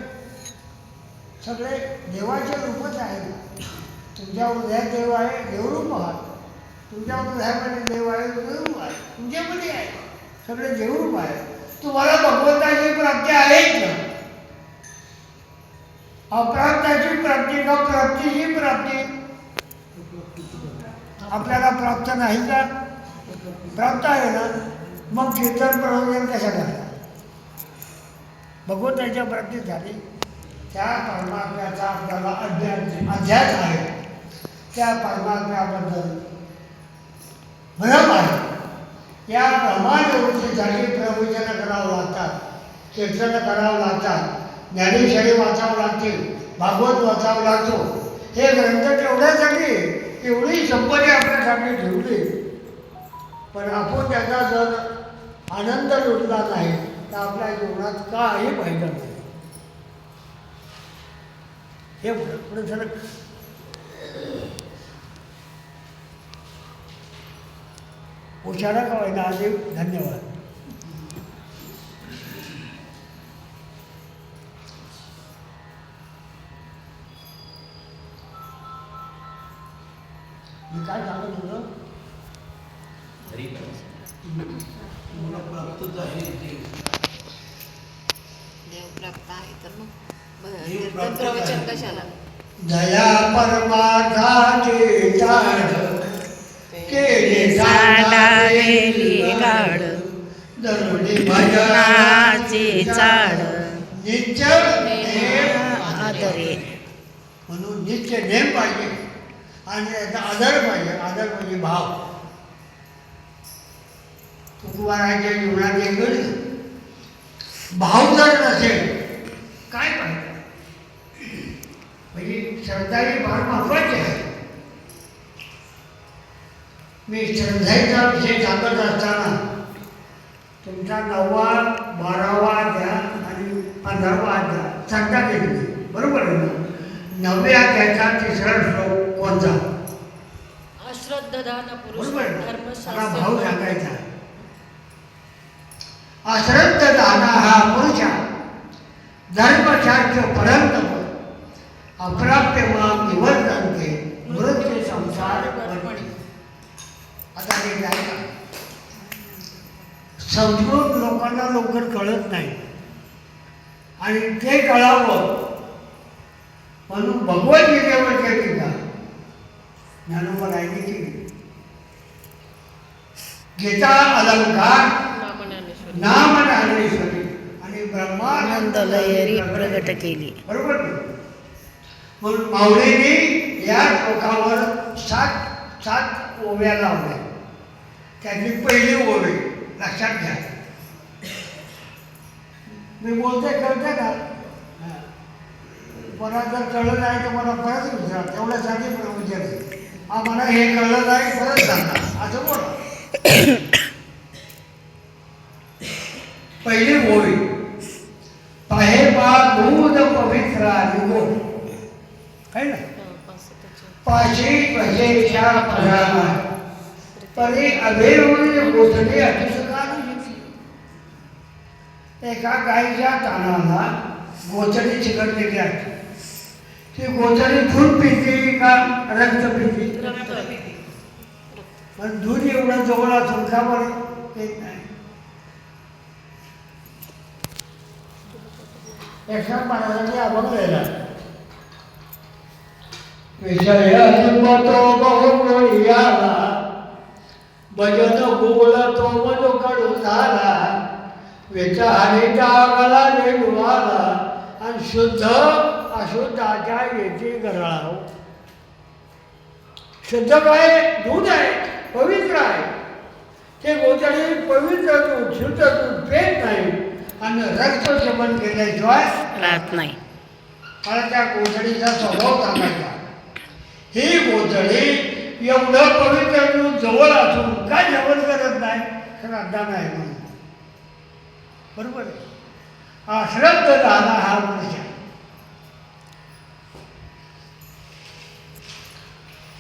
सगळे देवाचे रूपच आहे. तुमच्या हृदयात देव आहे, देवरूप आहात. तुमच्या हृदयामध्ये देव आहे, देवरूप आहे. तुमच्यामध्ये आहे, सगळे देवरूप आहे. तुम्हाला भगवंताची प्राप्ती आहेच का? अप्राप्ताची प्राप्ती का प्राप्तीची प्राप्ती? आपल्याला प्राप्त नाही का? प्राप्त आहे ना. मग कीर्तन प्रवचन कशा करता? भगवंताच्या प्राप्ती झाली. त्या परमात्म्याचा आपल्याला अध्यास आहे. त्या परमात्म्याबद्दल भ्रम आहे. या भ्रमानिवृत्तीसाठी प्रवचन करावं लागतात, कीर्तन करावं लागतात, ज्ञानेश्वरी वाचावं लागतील, भागवत वाचावं लागतो. हे ग्रंथ तेवढ्यासाठी एवढी संपत्ती आपल्यासाठी ठेवली. पण आपण त्याचा जर आनंद लुटला नाही तर आपल्या जीवनात काही फायदा नाही. हे पुढे सर उशारा का होईना आधी धन्यवाद. मी काय सांगत होतो? मला प्राप्तच आहे ते. देव प्राप्त आहे तर मग प्रवचन कशाला? दया परमार्थाचे झाड केले झाडावेली गाड दरोडे भजनाचे चाड नित्य नेम आदरे. म्हणून नित्य नेम पाहिजे आणि त्याचा आदर पाहिजे. आदर म्हणजे भाव. तुकोबाराच्या जीवनात एक भाव जर नसेल काय पाहिजे? म्हणजे श्रद्धा ही फार महत्वाची आहे. मी श्रद्धेचा विषय सांगत असताना तुमचा 9वा 12वा अध्याय आणि 15वा अध्याय श्रद्धा केली बरोबर आहे ना. 9व्या अध्यायाचा 3रा श्लोक कोणता? अश्रद्धदान पुरुष बरोबर आहे. मला धर्मशास्त्र भाव सांगायचा. अश्रद्धदाना हा पुरुषा धर्मशास्त्र परंतप अप्राप्य माम निवर्तन्ते मृत्यू संसार वर्पणे. आता हे काय का संस्कृत लोकांना लवकर कळत नाही आणि ते कळावं म्हणून भगवद्गीतेवरच्या टीका ज्ञानोबरायांनी केली. गीता अलंकार नाम ज्ञानेश्वरी आणि ब्रह्मानंद लहरी प्रगट केली. बरोबर. म्हणून माऊलींनी या श्लोकावर 7 ओव्या लावल्या. त्यातली पहिली ओवी लक्षात घ्या. मी बोलते कळते का? हां. मला जर कळलं नाही तर मला परत विचारा, तेवढ्यासाठी विचारायचं. आम्हाला हे कळलं नाही परत सांगा असं बोला. पहिली ओळी पाहे पा दूध पवित्र निगो आहे ना. पाशी प्रजेच्या परामा परी अभेरून गोठणे अतिशकाल. एका गाईच्या कानाला गोचडी चिकटलेली असते. ती गोचडी दूध पिते का रक्त पिते? पण दूध एवढं जवळ असून का बरं येत नाही? एका महाराजांनी अभंग लिहिला. विषय अजिंबतो बहुमोळीयाला भजत गोल तो मजो कडू झाला. विचारी डागला निडवाला आणि शुद्ध अशुद्धाच्या येथे गरळाव. शुद्ध काय? दूध आहे, पवित्र आहे. ते गोचडी पवित्र दूध, शुद्ध दूध पेत नाही आणि रक्त सेवन केल्याशिवाय राहत नाही. मला त्या गोचडीचा स्वभाव सांगायचा. ही गोचडी एवढं पवित्र दूध जवळ असून काय जेवण करत नाही? श्रद्धा नाही म्हणून. बरोबर आहे. अश्रद्ध झाला हा पुरुष.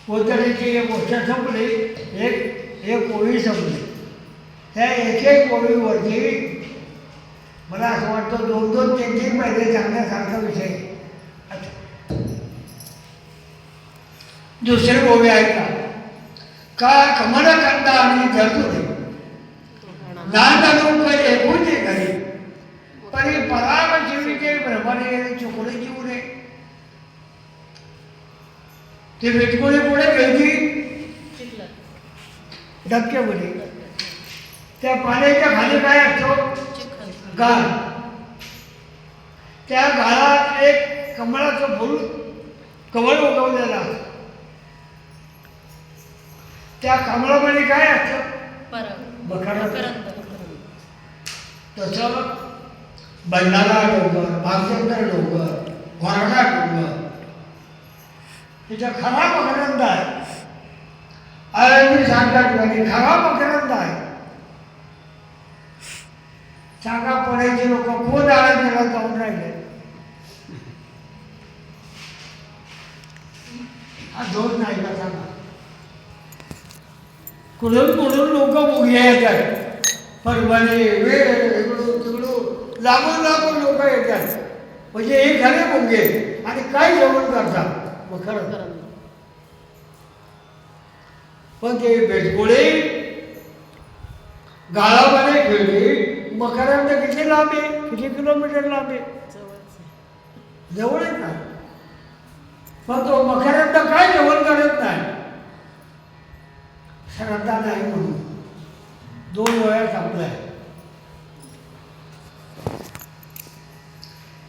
गोचडीची एक गोष्ट संपली, एक ओळी संपली. त्या एक एक ओळीवरती मला असं वाटतं 2-2, 3-3 महिने सांगण्यासारखा विषय. दुसरी ओवी आहे का कमलकंदा आणि धरतुरे नांदणूक एकूचे घरी परी पराग जीविके भ्रमणे चुकले जीवने. ते विटकुळे पुढे घ्यायची डबक्यामध्ये. त्या पाण्याच्या खाली काय असतो? गाळ. त्या गाळात एक कमळाचं फूल कमळ उगवलेलं असतं. त्या कमळामध्ये काय असतं? मकरंद. तसं बंडारा डोंगर, भागचंद्र डोंगर, घोराडा डोंगर तिथं खरा मकरंद आहे. आळंदी सांगा ठिकाणी खरा मकरंद आहे. सांगा पडायचे लोक कोण आळंदीला जाऊन राहिले? हा दोष नाही का सांगा? कुठून लोक मुगे येतात. परभणी, वेळ, इकडून तिकडून लागून लोक येतात. म्हणजे हे खरे मुगे आणि काय जेवण करतात मग खरं. पण ते बेटगोळे गाळामध्ये खेळली. मकरंद किती लांब आहे? किती किलोमीटर लांब आहे? जवळ आहे का? पण तो मकरंद काय जेवण करत नाही. श्रद्धा नाही म्हणून 2 वेळा संपलाय.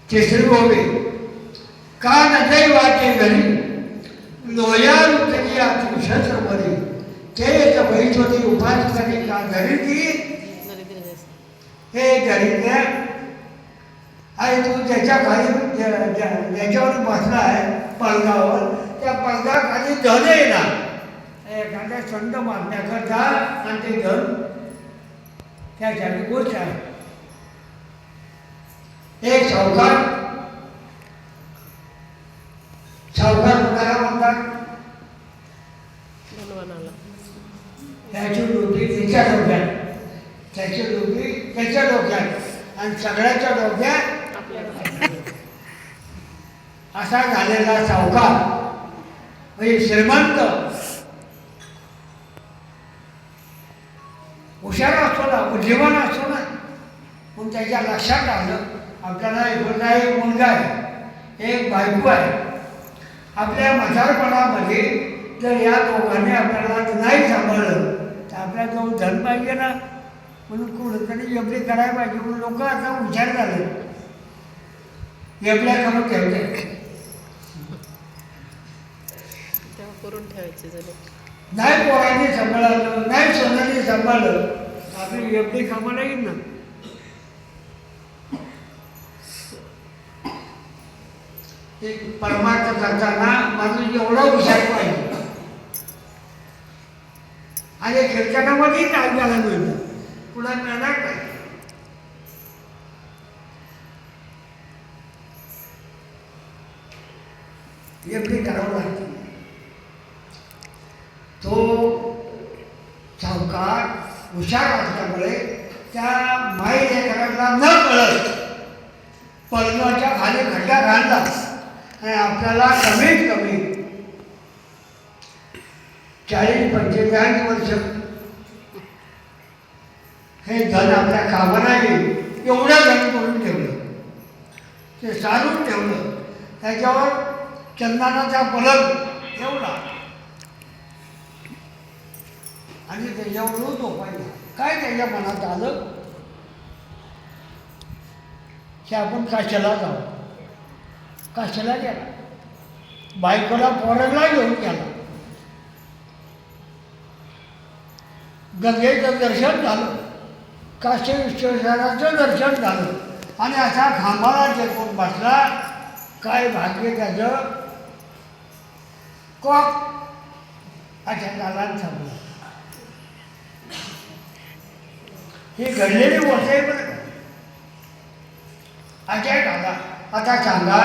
तिसरी ओवी का नजय वाटे घरी लोया रुतली अतिशस्त्र बरी ते बहीच होती उपासकरी का घरी ती हे दरिद्र आणि तू त्याच्या खाली ज्याच्यावर बसला आहे पडद्यावर, त्या पडद्याखाली धन येणार. एखाद्या संत मारण्याकरता आणि ते धन त्यासाठी गोष्ट आहे. एक सावकार कुणाला म्हणतात? त्याची डोकी त्याच्या डोक्यात, त्याची डोकी त्याच्या डोक्यात आणि सगळ्याच्या डोक्यात असा झालेला सावकार म्हणजे श्रीमंत हुशार असतो ना, बुद्धिमान असतो ना. मग त्याच्या लक्षात आलं आपल्याला एक मुलगा आहे, एक बायको आहे. आपल्या म्हातारपणामध्ये जर या दोघांनी आपल्याला नाही सांभाळलं तर आपल्या जवळ धन पाहिजे ना. म्हणून कुठंतरी एवढे करायला पाहिजे. म्हणून लोक आता हुशार झाले, एवढ्या करून ठेवते. करून ठेवायचे झाले. नाही पोरांनी सांभाळलं, नाही सोनाने सांभाळलं, आपली एवढी कामाला येईल ना. एक परमार्थ करताना माणूस एवढा हुशार पाहिजे आणि कीर्तनामध्येही ऐकायला मिळतं, पुन्हा मिळणार नाही. एवढी करावं लागतं. तो सावकार हुशार असल्यामुळे त्या माई लेकरांना न कळत पलंगाच्या खाली खड्डा घालला आणि आपल्याला कमीत कमी 40-45 वर्ष हे धन आपल्या कामाला येईल एवढं धन करून ठेवलं, ते सारून ठेवलं. त्याच्यावर चंदनाचा पलंग एवढा आणि त्याच्यावरून झोपायला. काय त्याच्या मनात आलं की आपण काशाला जाऊ. काशाला गेला, बायकोला पोराला घेऊन गेला. गंगेचं दर्शन झालं, काशी विश्वेश्वराचं दर्शन झालं आणि असा खांबाला टेकून बसला. काय भाग्य त्याचं. कॉक अशा गालात थांबला. ही घडलेली गोष्ट आहे बरं का. अजय दादा आता सांगा,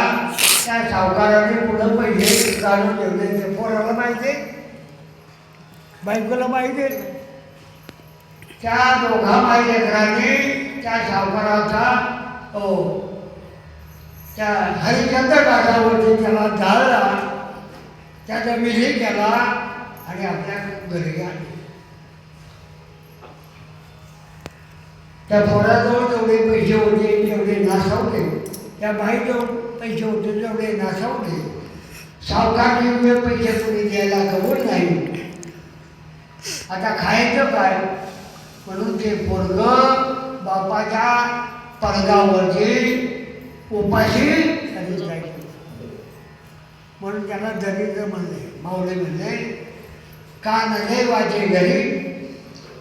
त्या सावकाराने पुढं पैसे काढून ठेवले ते पोराला माहिती, बायकोला माहिती. त्या दोघा माई लेकरांनी त्या सावकाराचा त्या हरिचंद्र घाटावरती त्याला जाळला, त्याचा विधी केला आणि आपल्या घरी आले. त्या पोराजवळ जेवढे पैसे होते तेवढे नासावले, त्या बाईजवळ पैसे होते तेवढे नासावले. सावकारचे पैसे कोणी द्यायला गवत नाही. आता खायचं काय म्हणून ते पोरगं बापाच्या पडगावरती उपाशी जायचं. म्हणून त्याला दरिद्र म्हणले. माऊली म्हणले का नले वाचे घरी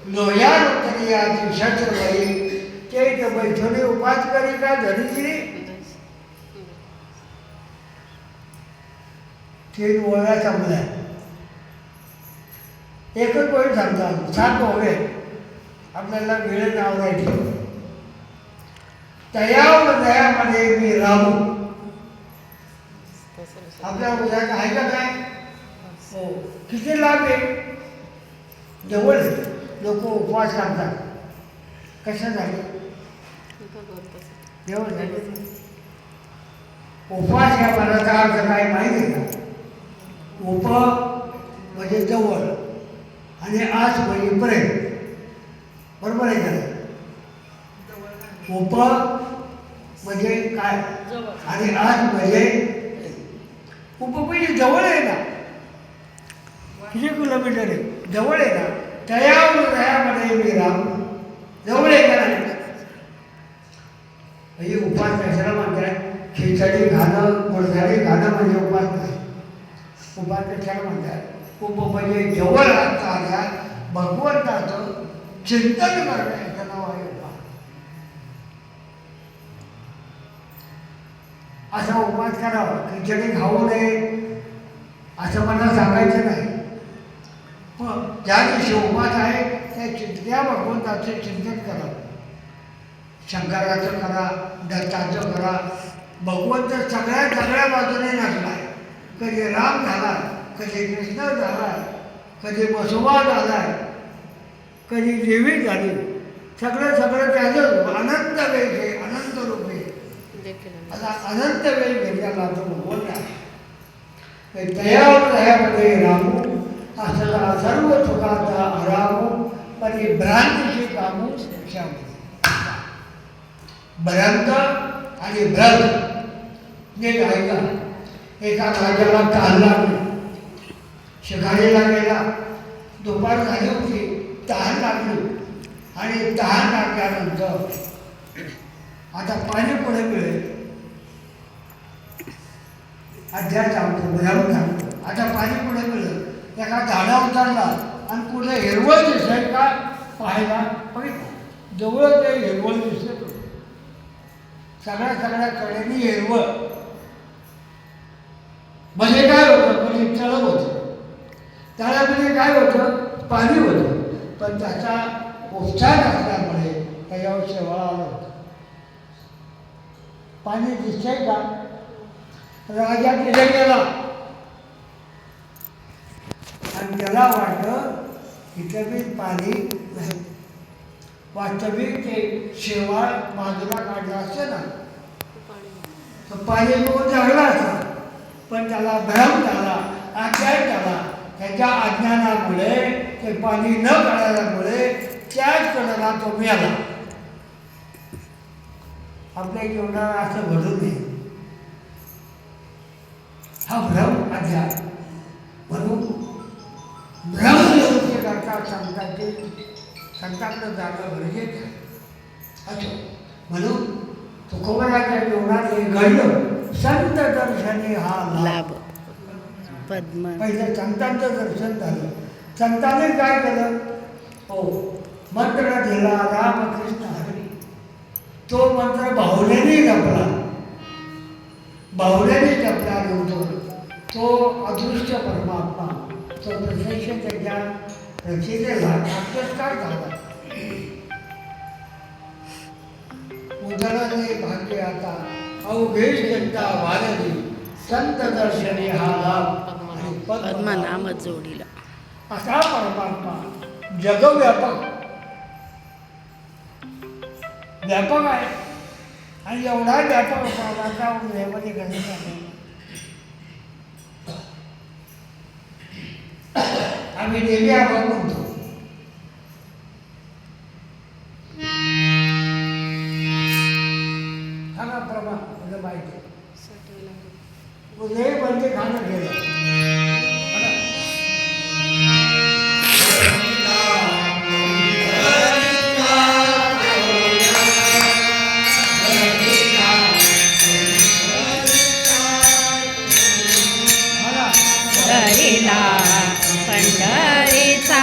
लोया तरी आधी शस्त्र वरी ते बैठोने उपास करी का धरित्री. 3 ओव्या संपल्या. एकच गोष्ट सांगतात, 7 ओव्या आपल्याला वेळ आवडायची. तयावर दयामध्ये मी राहू. आपल्या उद्या आहे का काय. हो, किती लाभ आहे. जवळ लोक उपवास करतात. कशासाठी. एवढं झाले. उपवास या मनाचा अर्थ काय माहिती आहे का. उप म्हणजे जवळ आणि आस म्हणजे प्रेम. बरोबर आहे का. उप म्हणजे काय आणि आस म्हणजे उप म्हणजे जवळ आहे ना. किती किलोमीटर आहे. जवळ आहे ना. तयावर दयामध्ये मी राम. जवळ आहे का नाही. म्हणजे उपास कशाला म्हणतात. खिचडी खाणं गुडझाडी खाणं म्हणजे उपास नाही. उपास कशाला म्हणतात. उप म्हणजे जवळ असताना भगवंताचं चिंतन करणं याचं नाव आहे उपास. असा उपास करावा. खिचडी खाऊ नये असं मला सांगायचं नाही. पण ज्या दिवशी उपास आहे त्या भगवंताचं चिंतन करावं. शंकराचं करा, दत्ताचं करा. भगवंत सगळ्या बाजूने नसला. कधी राम झाला, कधी कृष्ण झाला, कधी बसवा झाला, कधी देवी झाली. सगळं त्याचं अनंत वेळ आहे. अनंत रूप आहे. आता अनंत वेळ घेतल्याला तो भगवंत आहे. दयावर दयामध्ये रामू असला सर्व सुखाचा आरामू परी भ्रांतीची कामू श्यामू. भ्रांत आणि भ्रत जे ऐका. एका राजाला तहान लागली. शिकारीला गेला. दुपार झाली होती. तहान लागली आणि तहान लागल्यानंतर आता पाणी पुढे मिळेल. अध्याय सांगतो, भयावं सांगतो. आता पाणी पुढे मिळेल. एका झाडा उतरला आणि पुढे हिरवळ दिसेल का पाहायला बघितलं. जवळ ते हिरवळ दिसत. सगळ्या कडेने हिरवळ. मध्ये काय होतं, मध्ये तळं होतं, तळ्यामध्ये काय होतं, पाणी होतं, पण त्याचा उपचार असल्यामुळे त्याच्यावर शेवाळ आलं होतं. पाणी दिसतंय का? राजा तिथे गेला आणि त्याला वाटलं इथं मी पाणी नाही. वास्तविक ते शेवाळ बाजूला काढलं असतं ना तर पाणी बघून झालं असतं, पण त्याला भ्रम झाला, आश्चर्य झाला. त्याच्या अज्ञानामुळे ते पाणी न काढल्यामुळे त्याच कडेला तो मिळाला. आपल्या जीवनाला असं घडू नये. हा भ्रम अज्ञान म्हणून भ्रमनिवृत्ती करता संतांकडे जाणं गरजेचं आहे. असं म्हणून तुकोबराच्या जीवनात हे घडलं. संत दर्शनी हा लाभ. पद्म पहिलं संतांचं दर्शन झालं. संतांनी काय केलं? हो, मंत्र दिला रामकृष्ण हरी. तो मंत्र बाहुल्याने जपला, बाहुल्याने जपला नव्हतो. तो अदृश्य परमात्मा तो प्रत्यक्ष त्याच्या रचनेला साक्षात्कार झाला. उदराने भाग्य आता अवघेश जनता वारली, संत दर्शनी हा लाभ आणि पद्म नाम जोडीला. असा परमात्मा जगव्यापक व्यापक आहे. आणि एवढा व्यापक परमात्मा उदयामध्ये गणित आहे. आम्ही देवी आभार म्हणतो. खाना प्रमा म्हणजे माहिती उदय म्हणजे खाणं गेलं. पंढरीचा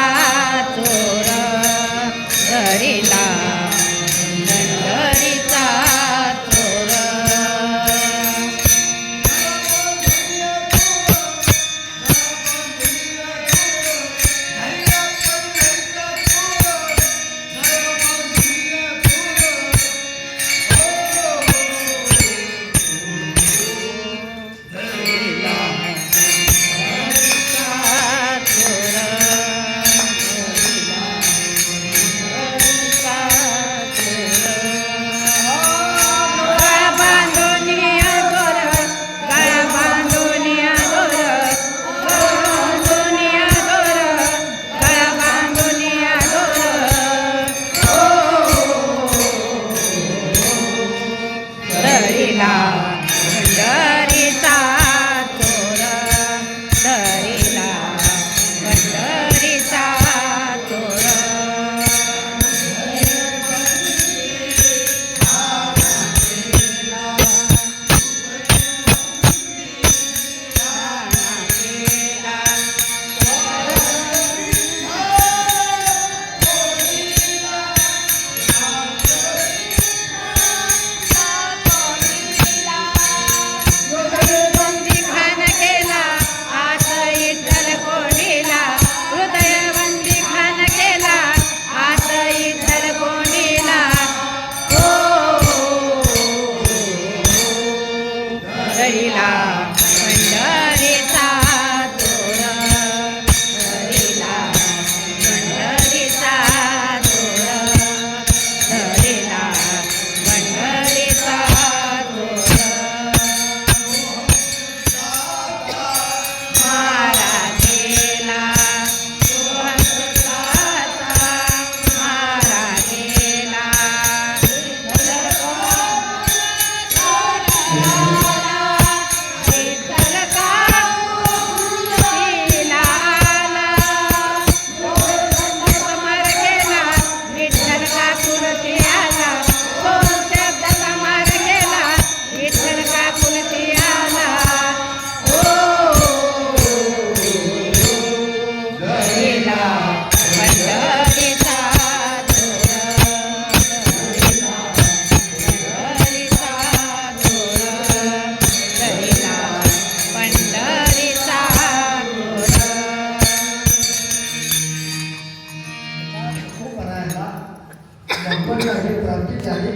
भगवंताची प्राप्ती झाली.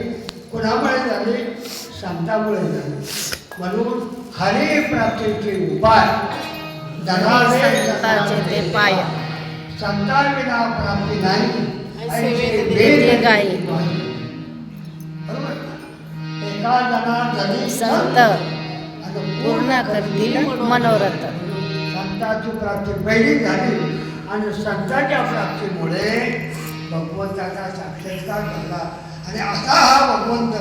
कुणामुळे झाली? संतामुळे झाली. म्हणून खरी प्राप्तीचे उपाय संताचे ते पाय. संताविना प्राप्ती नाही. सेवेत देते गाई. बरोबर ना? एका जना झाली संत आणि पूर्ण करतील मनोरथ. संताची प्राप्ती पहिली झाली आणि संताच्या प्राप्तीमुळे भगवंताचा साक्षात्कार झाला. आणि असा हा भगवंत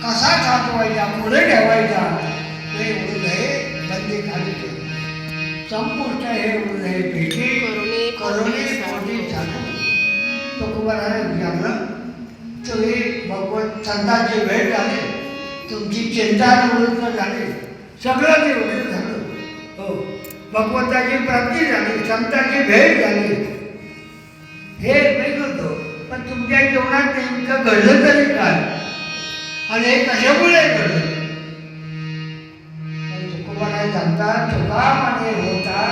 कसा साधवायचा, पुढे ठेवायचा हे उरले बंदी खाली केली. संपुष्ट हे उरले भेटी करुणी पोटी झाली. तुकोबाराने विचारलं, तुम्ही भगवंत संतांची भेट झाली, तुमची चिंता निवृत्त झाली, सगळं निवृत्त झालं. हो, भगवंताची प्राप्ती झाली, संतांची भेट झाली, हे वेगळं होतं. पण तुमच्या जीवनात नेमकं घडलं तरी काय आणि हे कशामुळे घडलं? तुकोबाराय सांगतात, तुका म्हणे होता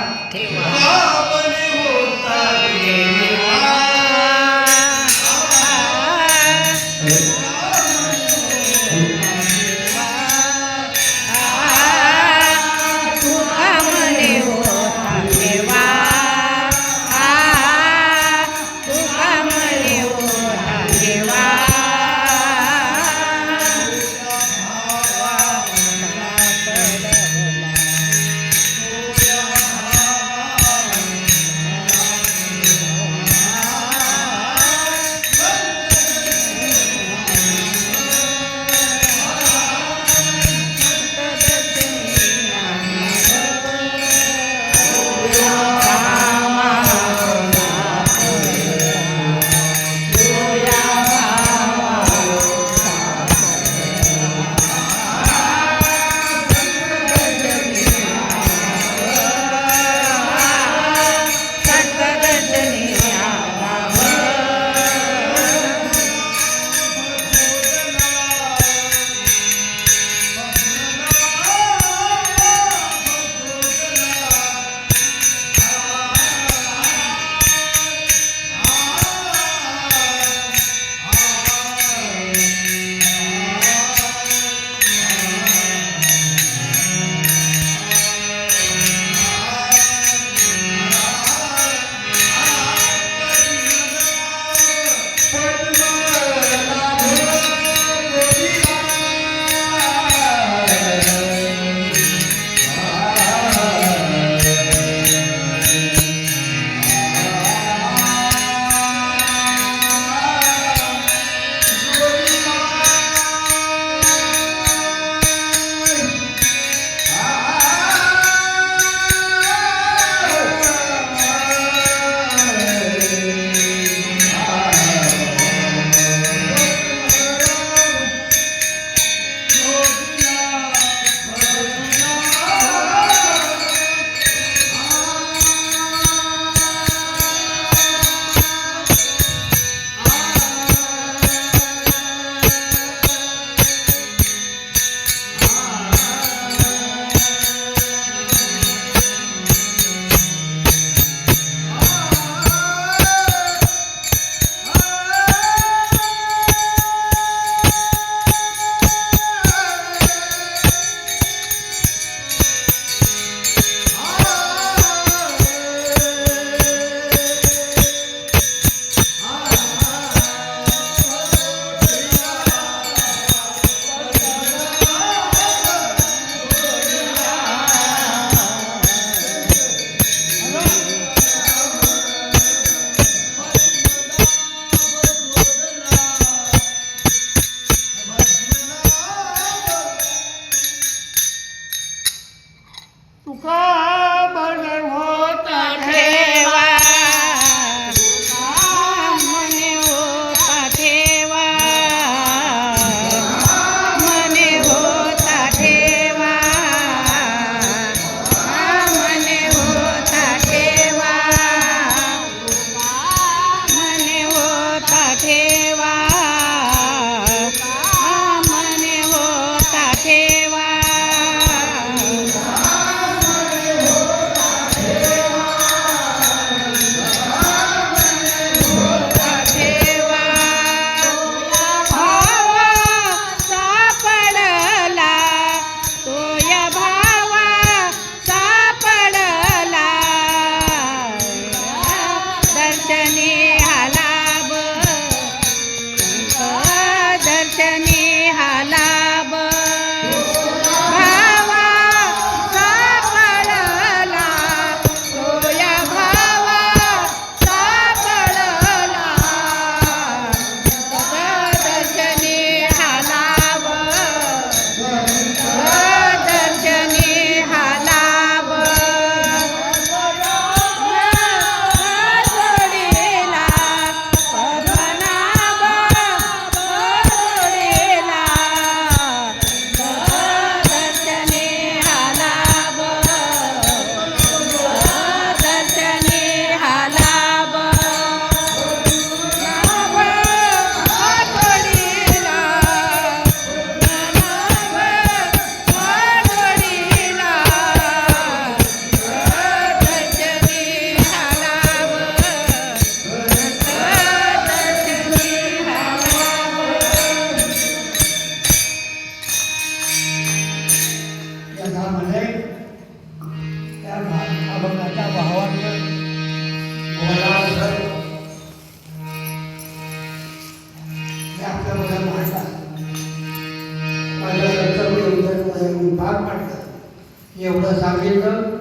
एवढं सांगितलं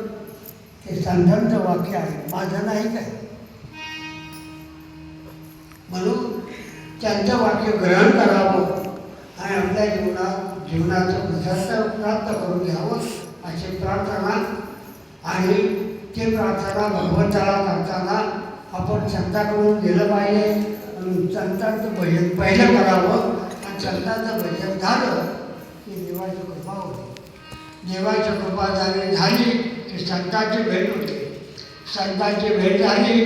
ते संतांचं वाक्य आहे, माझं नाही काय. म्हणून त्यांचं वाक्य ग्रहण करावं आणि आपल्या जीवनाचं प्रशस्त प्राप्त करून घ्यावं अशी प्रार्थना. आणि ते प्रार्थना भगवंताला करताना आपण संतांकडून गेलं पाहिजे. म्हणून संतांचं भजन पहिलं करावं आणि संतांचं भजन झालं की देवाची कृपा होते. देवाची कृपा झाली की संतांची भेट होते. संतांची भेट झाली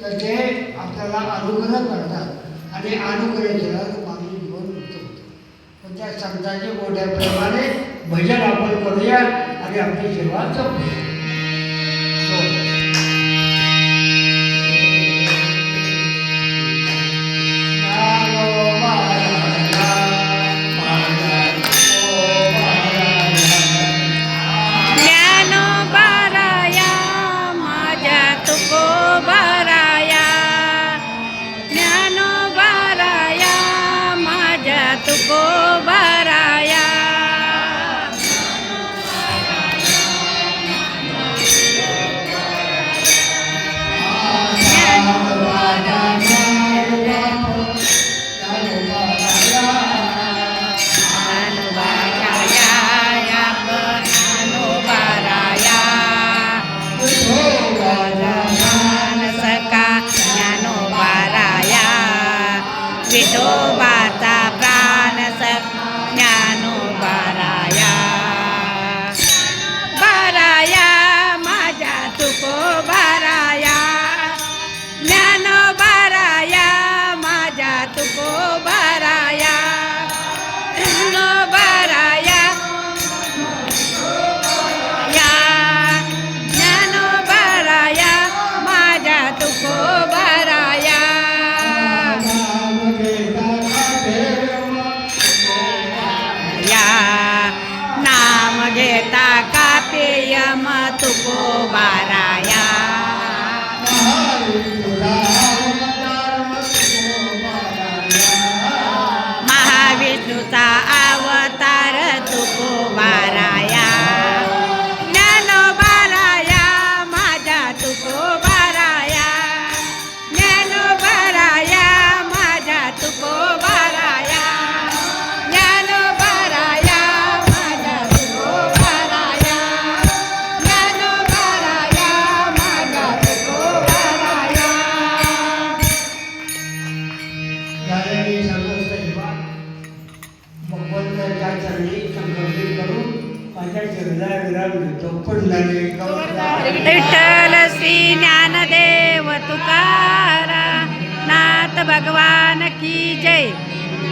तर ते आपल्याला अनुग्रह करतात आणि अनुग्रह केला तर मानवी जीवन मुक्त होतं. पण त्या संतांच्या मोठ्या प्रेमाने भजन आपण करूया आणि आपली सेवा जपूया. विठोबाचा प्राण ज्ञानोबाराया. बाराया माझ्या तुकोबाराया, ज्ञानोबाराया माझ्या तुकोबाराया. ज्ञानोबाराया या, ज्ञानोबाराया माझ्या तुकोबाराया. नाम घेता कापेयम तुकोबाराया. महाविष्णूचा अवतार तुकोबाराया. ज्ञानोबाराया माझ्या तुकोबाराया. ज्ञानोबाराया माझ्या तुकोबाराया. विठ्ठल श्री ज्ञानदेव तुकारा नाथ भगवान की जय.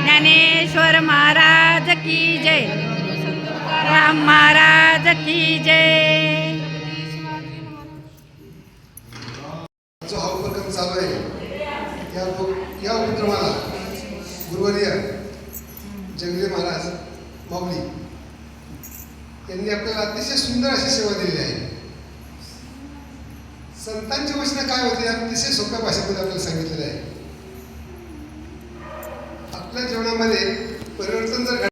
ज्ञानेश्वर महाराज की जय. राम महाराज की जय. जो हा उपक्रम चालू आहे या उपक्रमाला गुरुवर्य जंगले महाराज माऊली यांनी आपल्याला अतिशय सुंदर अशी सेवा दिलेली आहे. संतांची वचनं काय होती अतिशय सोप्या भाषेमध्ये आपल्याला सांगितलेलं आहे. आपल्या जीवनामध्ये परिवर्तन जर